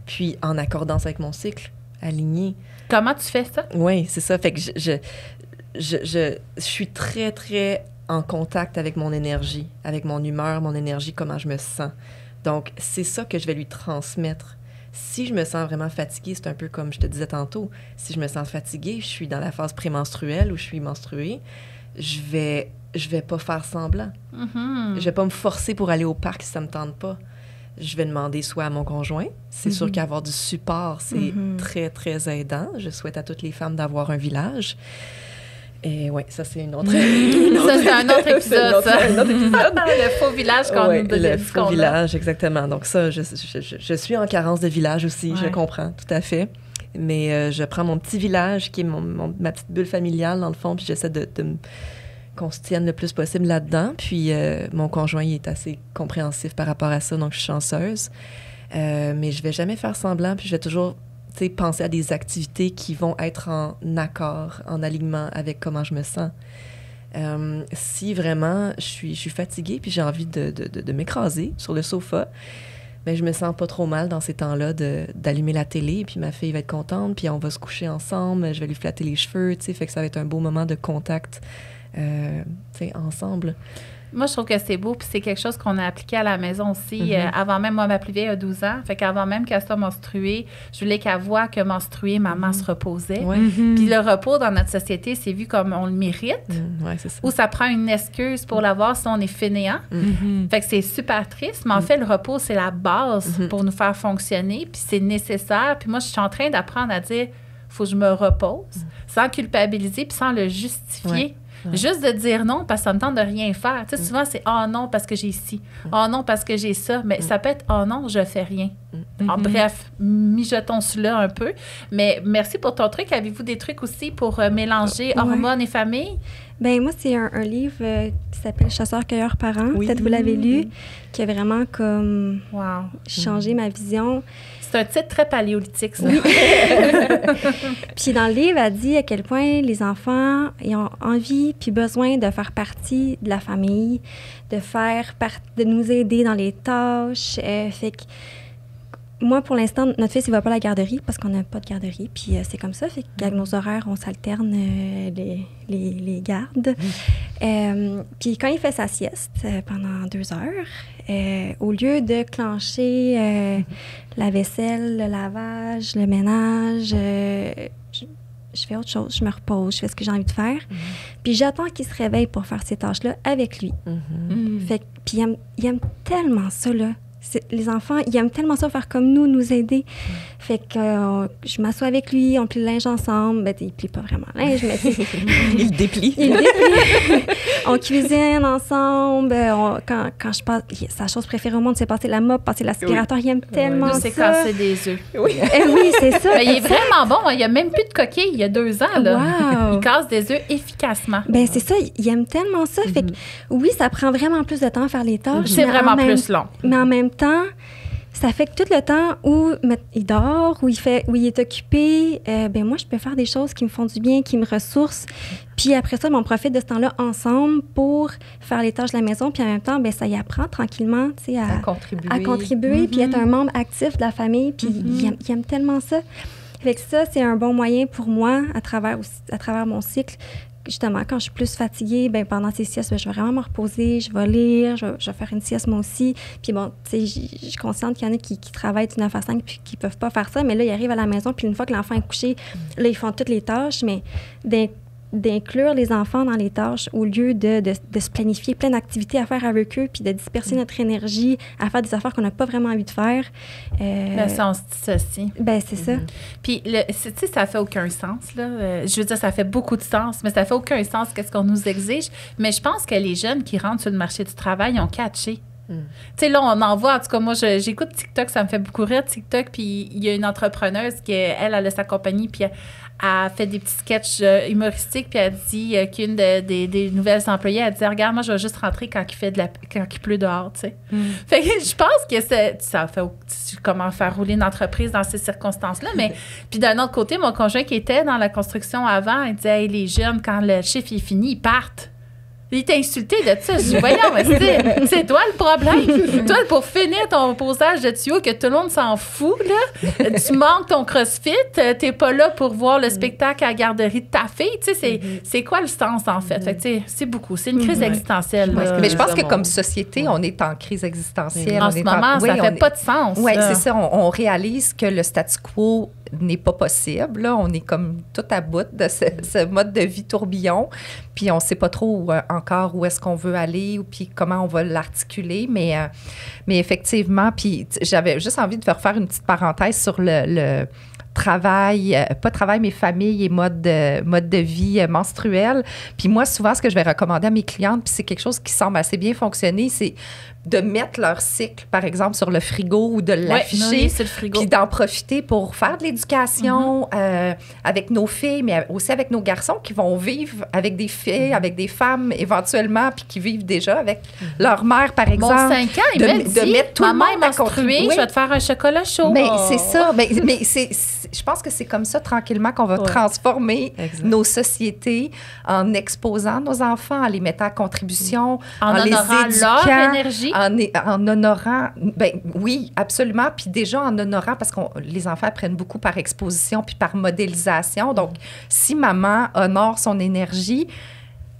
Puis en accordance avec mon cycle, aligné. Comment tu fais ça? Oui, c'est ça. Fait que je suis très, très en contact avec mon énergie, avec mon humeur, mon énergie, comment je me sens. Donc, c'est ça que je vais lui transmettre. Si je me sens vraiment fatiguée, c'est un peu comme je te disais tantôt, si je me sens fatiguée, je suis dans la phase prémenstruelle ou je suis menstruée, je vais pas faire semblant. Je vais pas me forcer pour aller au parc si ça me tente pas. Je vais demander soit à mon conjoint. C'est sûr qu'avoir du support, c'est très, très aidant. Je souhaite à toutes les femmes d'avoir un village. Et oui, ça, c'est une autre... Ça, c'est un autre épisode, ça. Un autre épisode. Le faux village qu'on nous dit. Le faux village, exactement. Donc ça, je suis en carence de village aussi, je comprends, tout à fait. Mais je prends mon petit village, qui est ma petite bulle familiale, dans le fond, puis j'essaie qu'on se tienne le plus possible là-dedans. Puis mon conjoint, il est assez compréhensif par rapport à ça, donc je suis chanceuse. Mais je vais jamais faire semblant, puis je vais toujours... penser à des activités qui vont être en accord, en alignement avec comment je me sens. Si vraiment je suis fatiguée puis j'ai envie de m'écraser sur le sofa, mais je me sens pas trop mal dans ces temps-là d'allumer la télé, puis ma fille va être contente, puis on va se coucher ensemble, je vais lui flatter les cheveux, fait que ça va être un beau moment de contact ensemble. Moi, je trouve que c'est beau, puis c'est quelque chose qu'on a appliqué à la maison aussi. Avant même, moi, ma plus vieille a 12 ans, fait qu'avant même qu'elle soit menstruée, je voulais qu'elle voie que menstruée, maman se reposait. Puis le repos dans notre société, c'est vu comme on le mérite, c'est ça. ou ça prend une excuse pour l'avoir si on est fainéant. Fait que c'est super triste, mais en fait, le repos, c'est la base pour nous faire fonctionner, puis c'est nécessaire. Puis moi, je suis en train d'apprendre à dire, faut que je me repose, sans culpabiliser, puis sans le justifier. Juste de dire non parce que ça me tente de rien faire. Tu sais, souvent, c'est « oh non, parce que j'ai ci. Oh non, parce que j'ai ça. » Mais ça peut être « oh non, je fais rien. » Bref, mijotons cela un peu. Mais merci pour ton truc. Avez-vous des trucs aussi pour mélanger hormones et famille? Bien, moi, c'est un livre qui s'appelle « Chasseurs-cueilleurs parents ». Peut-être vous l'avez lu, qui a vraiment comme changé ma vision. C'est un titre très paléolithique, ça. Oui. Puis dans le livre, elle dit à quel point les enfants ils ont envie puis besoin de faire partie de la famille, de nous aider dans les tâches. Fait que moi, pour l'instant, notre fils, il va pas à la garderie parce qu'on n'a pas de garderie. Puis c'est comme ça. Fait qu'avec nos horaires, on s'alterne les gardes. Puis quand il fait sa sieste pendant 2 heures, au lieu de clencher la vaisselle, le lavage, le ménage, je fais autre chose. Je me repose, je fais ce que j'ai envie de faire. Puis j'attends qu'il se réveille pour faire ces tâches-là avec lui. Fait que, puis il aime tellement ça, là. Les enfants, ils aiment tellement ça faire comme nous aider. Fait que je m'assois avec lui, on plie le linge ensemble. Ben, il plie pas vraiment le linge, mais il déplie. On cuisine ensemble. Quand je passe, sa chose préférée au monde, c'est passer la mop, passer l'aspirateur. Il aime tellement ça. C'est casser des œufs. Oui, c'est ça. Mais il est vraiment bon. Il n'y a même plus de coquilles. Il y a 2 ans, là. Wow. Il casse des œufs efficacement. Ben c'est ça. Il aime tellement ça. Fait que oui, ça prend vraiment plus de temps à faire les tâches. C'est vraiment plus long. Mais en même temps, ça fait que tout le temps où il dort, où il est occupé, ben moi, je peux faire des choses qui me font du bien, qui me ressourcent. Puis après ça, on profite de ce temps-là ensemble pour faire les tâches de la maison. Puis en même temps, ben ça y apprend tranquillement, tu sais, à contribuer, puis être un membre actif de la famille. Puis il aime tellement ça. Fait que ça, c'est un bon moyen pour moi, à travers mon cycle. Justement, quand je suis plus fatiguée, ben pendant ces siestes, ben, je vais vraiment me reposer, je vais lire, je vais faire une sieste moi aussi. Puis bon, tu sais, je suis consciente qu'il y en a qui travaillent du 9 à 5 puis qui peuvent pas faire ça, mais là, ils arrivent à la maison, puis une fois que l'enfant est couché, là, ils font toutes les tâches, mais d'inclure les enfants dans les tâches au lieu de se planifier plein d'activités à faire avec eux puis de disperser notre énergie à faire des affaires qu'on n'a pas vraiment envie de faire. Ben, ça, on se dissocie. Ben, c'est ça. Puis, tu sais, ça fait aucun sens, là. Je veux dire, ça fait beaucoup de sens, mais ça fait aucun sens qu'est-ce qu'on nous exige. Mais je pense que les jeunes qui rentrent sur le marché du travail, ils ont catché. Tu sais, là, on en voit. En tout cas, moi, j'écoute TikTok, ça me fait beaucoup rire, TikTok. Puis, il y a une entrepreneuse qui, elle a sa compagnie, puis elle fait des petits sketchs humoristiques, puis elle dit qu'une des nouvelles employées, elle dit « Regarde, moi, je vais juste rentrer quand il pleut dehors, tu sais. Fait que je pense que ça fait comment faire rouler une entreprise dans ces circonstances-là. Mais puis d'un autre côté, mon conjoint qui était dans la construction avant, il disait hey, les jeunes, quand le chiffre est fini, ils partent. Il t'a insulté de ça. Je dis, voyons, mais c'est toi le problème. Toi, pour finir ton posage de tuyau que tout le monde s'en fout, là, tu manques ton CrossFit, t'es pas là pour voir le spectacle à la garderie de ta fille. Tu sais, c'est quoi le sens, en fait? Fait que, tu sais, c'est beaucoup. C'est une crise existentielle. Là. Mais je pense que comme société, on est en crise existentielle. En ce moment, ça fait pas de sens. Oui, c'est ça. On réalise que le statu quo n'est pas possible. Là. On est comme tout à bout de ce mode de vie tourbillon. Puis on ne sait pas trop encore où est-ce qu'on veut aller ou puis comment on va l'articuler. Mais effectivement, puis j'avais juste envie de refaire une petite parenthèse sur le travail, pas travail, mais famille et mode de vie menstruel. Puis moi, souvent, ce que je vais recommander à mes clientes, puis c'est quelque chose qui semble assez bien fonctionner, c'est de mettre leur cycle, par exemple, sur le frigo ou de l'afficher, puis d'en profiter pour faire de l'éducation avec nos filles, mais aussi avec nos garçons qui vont vivre avec des filles, avec des femmes éventuellement, puis qui vivent déjà avec leur mère, par exemple. Mon 5 ans, il m'a dit, de mettre tout maman est menstruée, je vais te faire un chocolat chaud. Mais c'est ça. Mais je pense que c'est comme ça, tranquillement, qu'on va transformer nos sociétés en exposant nos enfants, en les mettant à contribution, en les éduquant. Leur énergie. En honorant, ben oui, absolument. Puis déjà en honorant, parce que les enfants apprennent beaucoup par exposition puis par modélisation. Donc, si maman honore son énergie,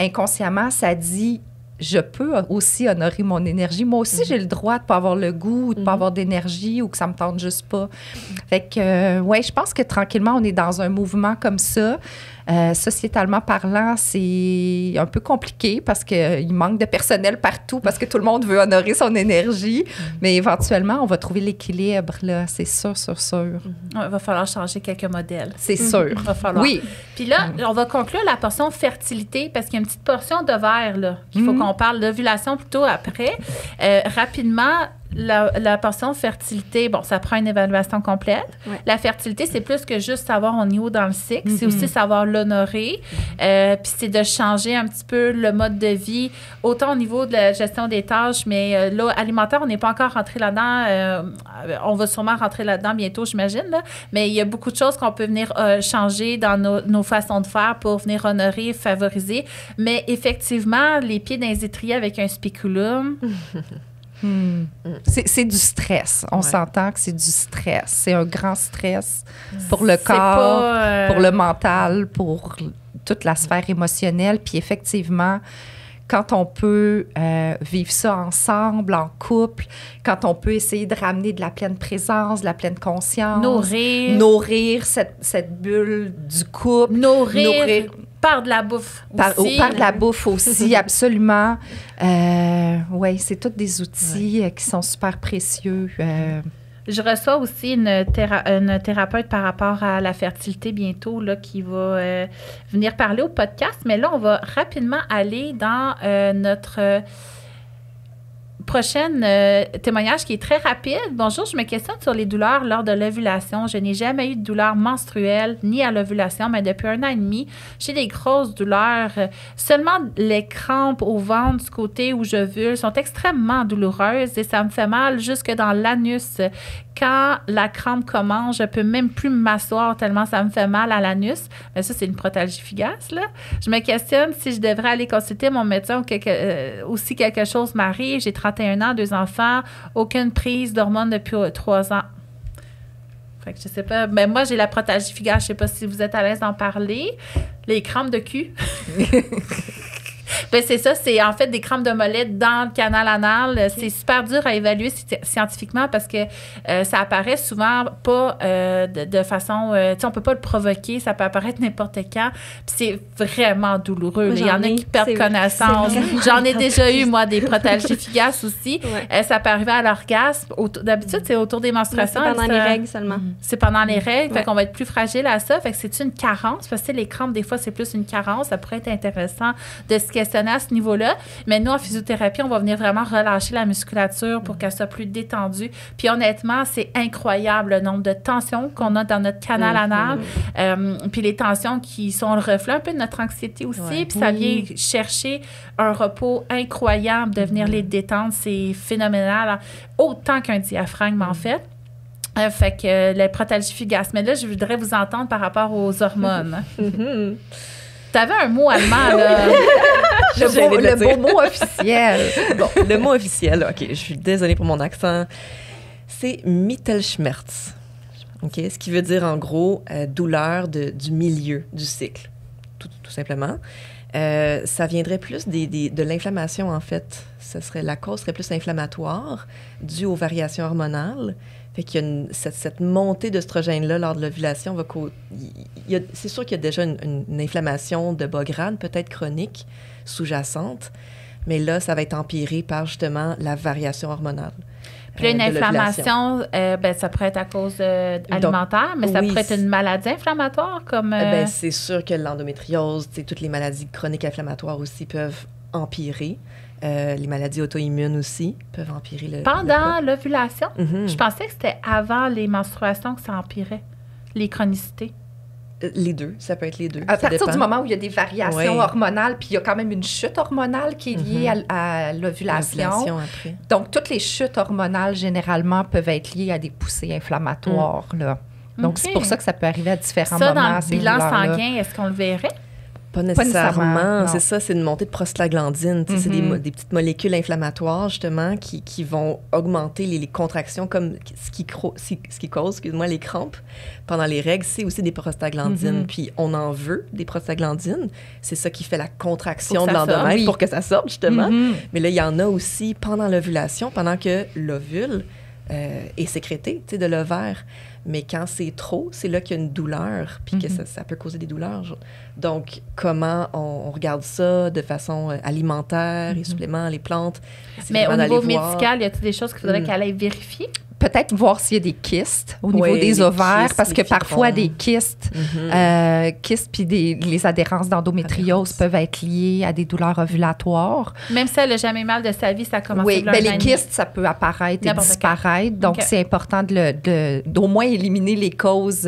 inconsciemment, ça dit... Je peux aussi honorer mon énergie. Moi aussi, j'ai le droit de ne pas avoir le goût ou de ne pas avoir d'énergie ou que ça ne me tente juste pas. Fait que, ouais, je pense que tranquillement, on est dans un mouvement comme ça. Sociétalement parlant, c'est un peu compliqué parce qu'il manque de personnel partout parce que tout le monde veut honorer son énergie. Mais éventuellement, on va trouver l'équilibre, là. C'est sûr. Il va falloir changer quelques modèles. C'est sûr. Il va falloir. Oui. Puis là, on va conclure la portion fertilité parce qu'il y a une petite portion de verre, là, qu'il faut qu'on parle d'ovulation plutôt après. Rapidement, la portion fertilité, bon, ça prend une évaluation complète. Ouais. La fertilité, c'est plus que juste savoir on est où dans le cycle. C'est aussi savoir l'honorer. Puis c'est de changer un petit peu le mode de vie, autant au niveau de la gestion des tâches, mais là, alimentaire, on n'est pas encore rentré là-dedans. On va sûrement rentrer là-dedans bientôt, j'imagine. Là. Mais il y a beaucoup de choses qu'on peut venir changer dans nos façons de faire pour venir honorer, favoriser. Mais effectivement, les pieds dans les étriers avec un spéculum... C'est du stress. On s'entend que c'est du stress. C'est un grand stress pour le corps, pour le mental, pour toute la sphère émotionnelle. Puis effectivement, quand on peut vivre ça ensemble, en couple, quand on peut essayer de ramener de la pleine présence, de la pleine conscience. Nourrir cette bulle du couple. Nourrir par de la bouffe aussi. Par de la bouffe aussi, absolument. Oui, c'est tous des outils qui sont super précieux. Je reçois aussi une thérapeute par rapport à la fertilité bientôt là, qui va venir parler au podcast. Mais là, on va rapidement aller dans notre... prochaine témoignage qui est très rapide. Bonjour, je me questionne sur les douleurs lors de l'ovulation. Je n'ai jamais eu de douleurs menstruelles ni à l'ovulation, mais depuis 1 an et demi, j'ai des grosses douleurs. Seulement les crampes au ventre du côté où j'ovule sont extrêmement douloureuses et ça me fait mal jusque dans l'anus. Quand la crampe commence, je peux même plus m'asseoir tellement ça me fait mal à l'anus. Mais ça, c'est une protalgie fugace, là. Je me questionne si je devrais aller consulter mon médecin ou si quelque chose m'arrive. J'ai 31 ans, 2 enfants, aucune prise d'hormones depuis 3 ans. Fait que je sais pas. Mais moi, j'ai la protalgie fugace. Je sais pas si vous êtes à l'aise d'en parler. Les crampes de cul. Ben c'est ça, c'est en fait des crampes de mollet dans le canal anal. Okay. C'est super dur à évaluer scientifiquement parce que ça apparaît souvent pas de façon... tu sais, on peut pas le provoquer, ça peut apparaître n'importe quand. Puis c'est vraiment douloureux. Il y en a qui perdent connaissance. J'en ai déjà eu, moi, des protalgies fugaces aussi. Ouais. Ça peut arriver à l'orgasme. D'habitude, c'est autour des menstruations. C'est pendant les règles seulement. C'est pendant les règles. Fait qu'on va être plus fragile à ça. Fait que c'est une carence. Parce que les crampes, des fois, c'est plus une carence. Ça pourrait être intéressant de se questionner à ce niveau-là. Mais nous, en physiothérapie, on va venir vraiment relâcher la musculature pour qu'elle soit plus détendue. Puis honnêtement, c'est incroyable le nombre de tensions qu'on a dans notre canal anal. Puis les tensions qui sont le reflet un peu de notre anxiété aussi. Ouais. Puis ça vient chercher un repos incroyable, de venir les détendre. C'est phénoménal. Autant qu'un diaphragme, en fait. Fait que les protalgie fugace. Mais là, je voudrais vous entendre par rapport aux hormones. T'avais un mot allemand, là. Le beau mot officiel. Bon, le mot officiel, OK, je suis désolée pour mon accent. C'est Mittelschmerz. OK, ce qui veut dire en gros douleur du milieu du cycle, tout simplement. Ça viendrait plus de l'inflammation, en fait. La cause serait plus inflammatoire, due aux variations hormonales. Fait qu'il y a cette montée d'œstrogène-là lors de l'ovulation. C'est sûr qu'il y a déjà une inflammation de bas grade, peut-être chronique, sous-jacente, mais là, ça va être empiré par justement la variation hormonale. Puis là, une inflammation, ça pourrait être à cause alimentaire, mais ça pourrait être une maladie inflammatoire comme... c'est sûr que l'endométriose, toutes les maladies chroniques inflammatoires aussi peuvent empirer. Les maladies auto-immunes aussi peuvent empirer le... Pendant l'ovulation? Je pensais que c'était avant les menstruations que ça empirait, les chronicités. Les deux, ça peut être les deux. À partir du moment où il y a des variations hormonales, puis il y a quand même une chute hormonale qui est liée à l'ovulation. Après. Donc, toutes les chutes hormonales, généralement, peuvent être liées à des poussées inflammatoires. Là. Donc, c'est pour ça que ça peut arriver à différents moments. Ça, dans le bilan sanguin, est-ce qu'on le verrait? Pas nécessairement. C'est ça, c'est une montée de prostaglandine. C'est des petites molécules inflammatoires, justement, qui vont augmenter les contractions, comme ce qui cause, excuse-moi, les crampes pendant les règles, c'est aussi des prostaglandines. Puis on en veut des prostaglandines. C'est ça qui fait la contraction de l'endomètre pour que ça sorte, justement. Mais là, il y en a aussi pendant l'ovulation, pendant que l'ovule est sécrété, de l'ovaire. Mais quand c'est trop, c'est là qu'il y a une douleur, puis que ça peut causer des douleurs. Donc, comment on regarde ça de façon alimentaire, les suppléments, les plantes? Mais au niveau médical, y a-t-il des choses qu'il faudrait qu'elle aille vérifier? Peut-être voir s'il y a des kystes au niveau des ovaires, parce que parfois des kystes puis les adhérences d'endométriose peuvent être liées à des douleurs ovulatoires. Même si elle n'a jamais mal de sa vie, ça commence à les kystes, ça peut apparaître et disparaître. Donc, c'est important d'au moins éliminer les causes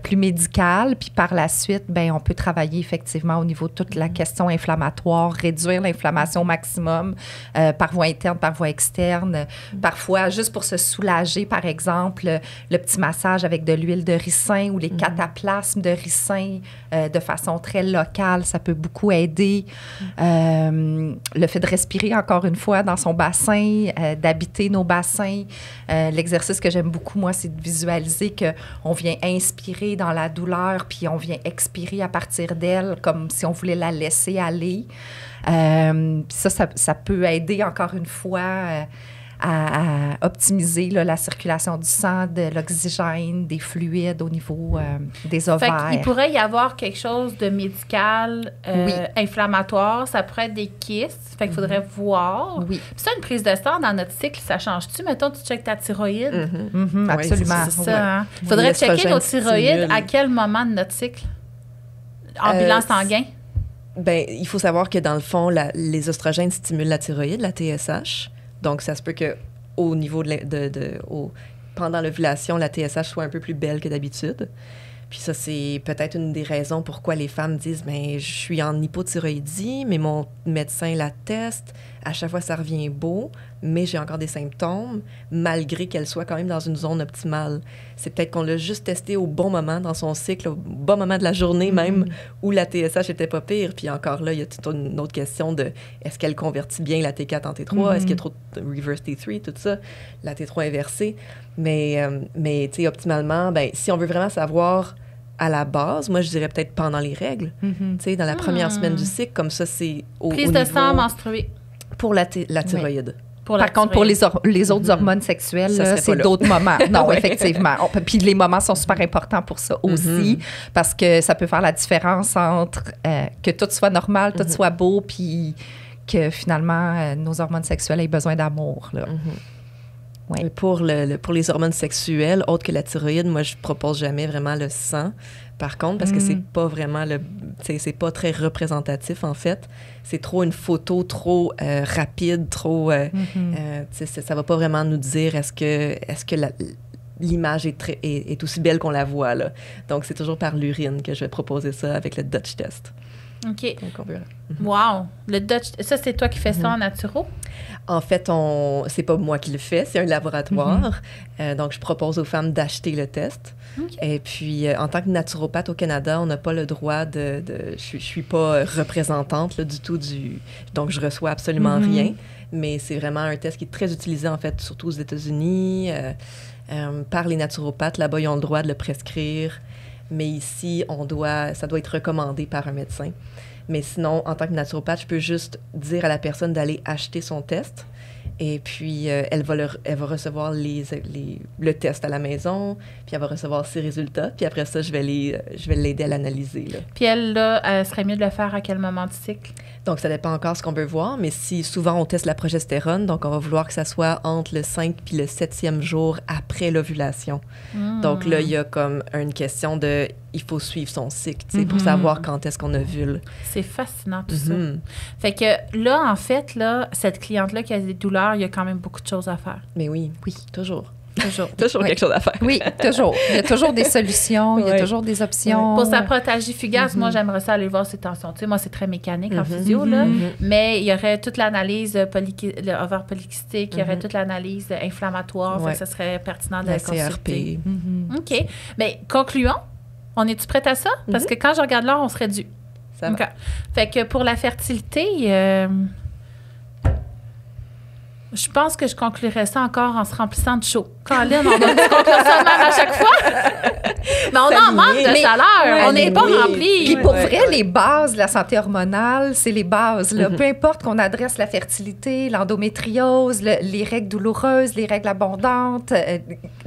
plus médicales. Puis par la suite, on peut travailler effectivement au niveau de toute la question inflammatoire, réduire l'inflammation au maximum par voie interne, par voie externe. Parfois, juste pour se soulager, par exemple, le petit massage avec de l'huile de ricin ou les cataplasmes de ricin de façon très locale, ça peut beaucoup aider. Le fait de respirer, encore une fois, dans son bassin, d'habiter nos bassins. L'exercice que j'aime beaucoup, moi, c'est de visualiser qu'on vient inspirer dans la douleur, puis on vient expirer à partir d'elle, comme si on voulait la laisser aller. Ça peut aider, encore une fois, à optimiser la circulation du sang, de l'oxygène, des fluides au niveau des ovaires. Il pourrait y avoir quelque chose de médical, inflammatoire. Ça pourrait être des kystes. Fait qu'il faudrait voir. Oui. Puis ça, une prise de sang dans notre cycle, ça change-tu? Mettons, tu checkes ta thyroïde. Absolument. C'est ça. Il faudrait checker nos thyroïdes à quel moment de notre cycle? En bilan sanguin? Il faut savoir que dans le fond, les oestrogènes stimulent la thyroïde, la TSH. Donc, ça se peut qu'au niveau pendant l'ovulation, la TSH soit un peu plus belle que d'habitude. Puis ça, c'est peut-être une des raisons pourquoi les femmes disent « je suis en hypothyroïdie, mais mon médecin la teste. À chaque fois, ça revient beau, mais j'ai encore des symptômes, malgré qu'elle soit quand même dans une zone optimale. » C'est peut-être qu'on l'a juste testé au bon moment dans son cycle, au bon moment de la journée même, où la TSH était pas pire. Puis encore là, il y a toute une autre question de est-ce qu'elle convertit bien la T4 en T3? Est-ce qu'il y a trop de reverse T3, tout ça? La T3 inversée. Mais tu sais, optimalement, si on veut vraiment savoir à la base, moi, je dirais peut-être pendant les règles, tu sais, dans la première semaine du cycle, comme ça, c'est prise de sang menstruée. Pour la thyroïde. Par contre, pour les autres hormones sexuelles, c'est d'autres moments. Non, effectivement. Puis les moments sont super importants pour ça aussi, parce que ça peut faire la différence entre que tout soit normal, tout soit beau, puis que finalement, nos hormones sexuelles aient besoin d'amour. Là. Ouais. Pour les hormones sexuelles, autres que la thyroïde, moi, je propose jamais vraiment le sang. Par contre, parce que c'est pas vraiment c'est pas très représentatif, en fait. C'est trop une photo trop rapide, trop... ça va pas vraiment nous dire est-ce que l'image est aussi belle qu'on la voit, là. Donc, c'est toujours par l'urine que je vais proposer ça avec le Dutch test. OK. Donc, on verra. Wow! Le Dutch, ça, c'est toi qui fais ça en naturo? En fait, c'est pas moi qui le fais, c'est un laboratoire. Donc, je propose aux femmes d'acheter le test. Okay. Et puis, en tant que naturopathe au Canada, on n'a pas le droit je suis pas représentante là, du tout donc je reçois absolument rien. Mais c'est vraiment un test qui est très utilisé, en fait, surtout aux États-Unis, par les naturopathes. Là-bas, ils ont le droit de le prescrire. Mais ici, ça doit être recommandé par un médecin. Mais sinon, en tant que naturopathe, je peux juste dire à la personne d'aller acheter son test. Et puis, elle va recevoir le test à la maison, puis elle va recevoir ses résultats. Puis après ça, je vais l'aider à l'analyser. Là. Puis elle, là, serait mieux de le faire à quel moment du cycle? Donc, ça dépend encore ce qu'on veut voir, mais si souvent on teste la progestérone, donc on va vouloir que ça soit entre le 5 puis le 7e jour après l'ovulation. Donc là, il y a comme une question il faut suivre son cycle, tu sais, pour savoir quand est-ce qu'on ovule. C'est fascinant tout ça. Fait que là, en fait, là, cette cliente-là qui a des douleurs, il y a quand même beaucoup de choses à faire. Mais oui, toujours. Toujours quelque chose à faire. Oui, toujours. Il y a toujours des solutions, il y a toujours des options. Pour sa protagie fugace, moi, j'aimerais ça aller voir ses tensions. Tu sais, moi, c'est très mécanique en physio, là. Mais il y aurait toute l'analyse le ovaire polycystique, il y aurait toute l'analyse inflammatoire. Fait que ça serait pertinent de la consulter. CRP. OK. Mais concluons. On est-tu prête à ça? Parce que quand je regarde l'heure, on serait dû. Ça va. Fait que pour la fertilité... je pense que je conclurais ça encore en se remplissant de chaud. Colin, on va conclure ça même à chaque fois. Mais on en manque de chaleur. On n'est pas rempli. Puis pour vrai, les bases de la santé hormonale, c'est les bases. Là. Peu importe qu'on adresse la fertilité, l'endométriose, les règles douloureuses, les règles abondantes,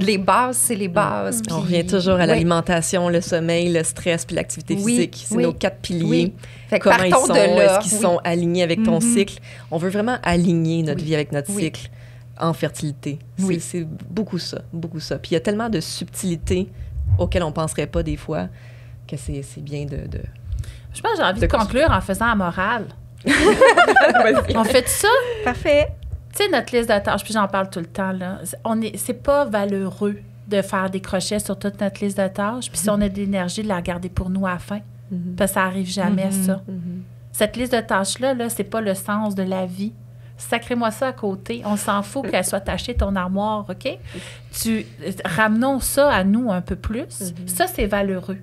les bases, c'est les bases. On revient toujours à l'alimentation, le sommeil, le stress puis l'activité physique. C'est nos 4 piliers. Oui. Fait que comment ils sont, de là. est-ce qu'ils sont alignés avec ton cycle? On veut vraiment aligner notre vie avec notre cycle en fertilité. C'est beaucoup ça. Puis il y a tellement de subtilités auxquelles on ne penserait pas des fois que c'est bien de... Je pense que j'ai envie de conclure en faisant la morale. On fait ça? Parfait. Tu sais, notre liste de tâches, puis j'en parle tout le temps, là, c'est pas valeureux de faire des crochets sur toute notre liste de tâches, puis si on a de l'énergie, de la garder pour nous à la fin. Parce que ça n'arrive jamais, ça. Cette liste de tâches-là, là, c'est pas le sens de la vie. Sacrez-moi ça à côté. On s'en fout qu'elle soit tachée, ton armoire, OK? Ramenons ça à nous un peu plus. Ça, c'est valeureux.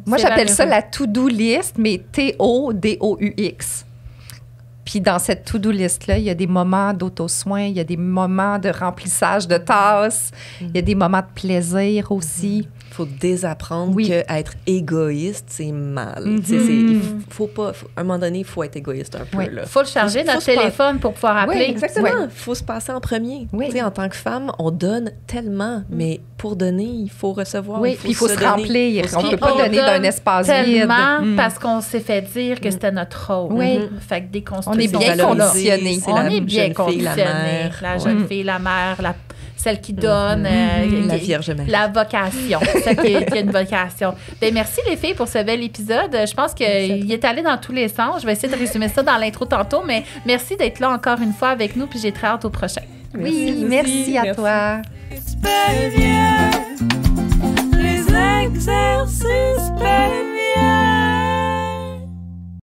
Moi, j'appelle ça la to-do list, mais T-O-D-O-U-X. Puis dans cette to-do list-là, il y a des moments d'auto-soin, il y a des moments de remplissage de tasses, il y a des moments de plaisir aussi. Il faut désapprendre qu'être égoïste, c'est mal. Il faut pas... à un moment donné, il faut être égoïste un peu. Il faut le charger notre téléphone pour pouvoir appeler. Oui, exactement. Il faut se passer en premier. En tant que femme, on donne tellement, mais pour donner, il faut recevoir. Oui, puis il faut se remplir. On ne peut pas donner d'un espace vide. Parce qu'on s'est fait dire que c'était notre rôle. Fait que dès qu'on on est bien conditionnés. On est bien conditionnés. La jeune fille, la mère, celle qui donne, la Vierge Marie. La vocation, celle qui a une vocation. Bien, merci les filles pour ce bel épisode. Je pense qu'il est allé dans tous les sens. Je vais essayer de résumer ça dans l'intro tantôt, mais merci d'être là encore une fois avec nous, puis j'ai très hâte au prochain. Merci à toi. Les exercices péniens.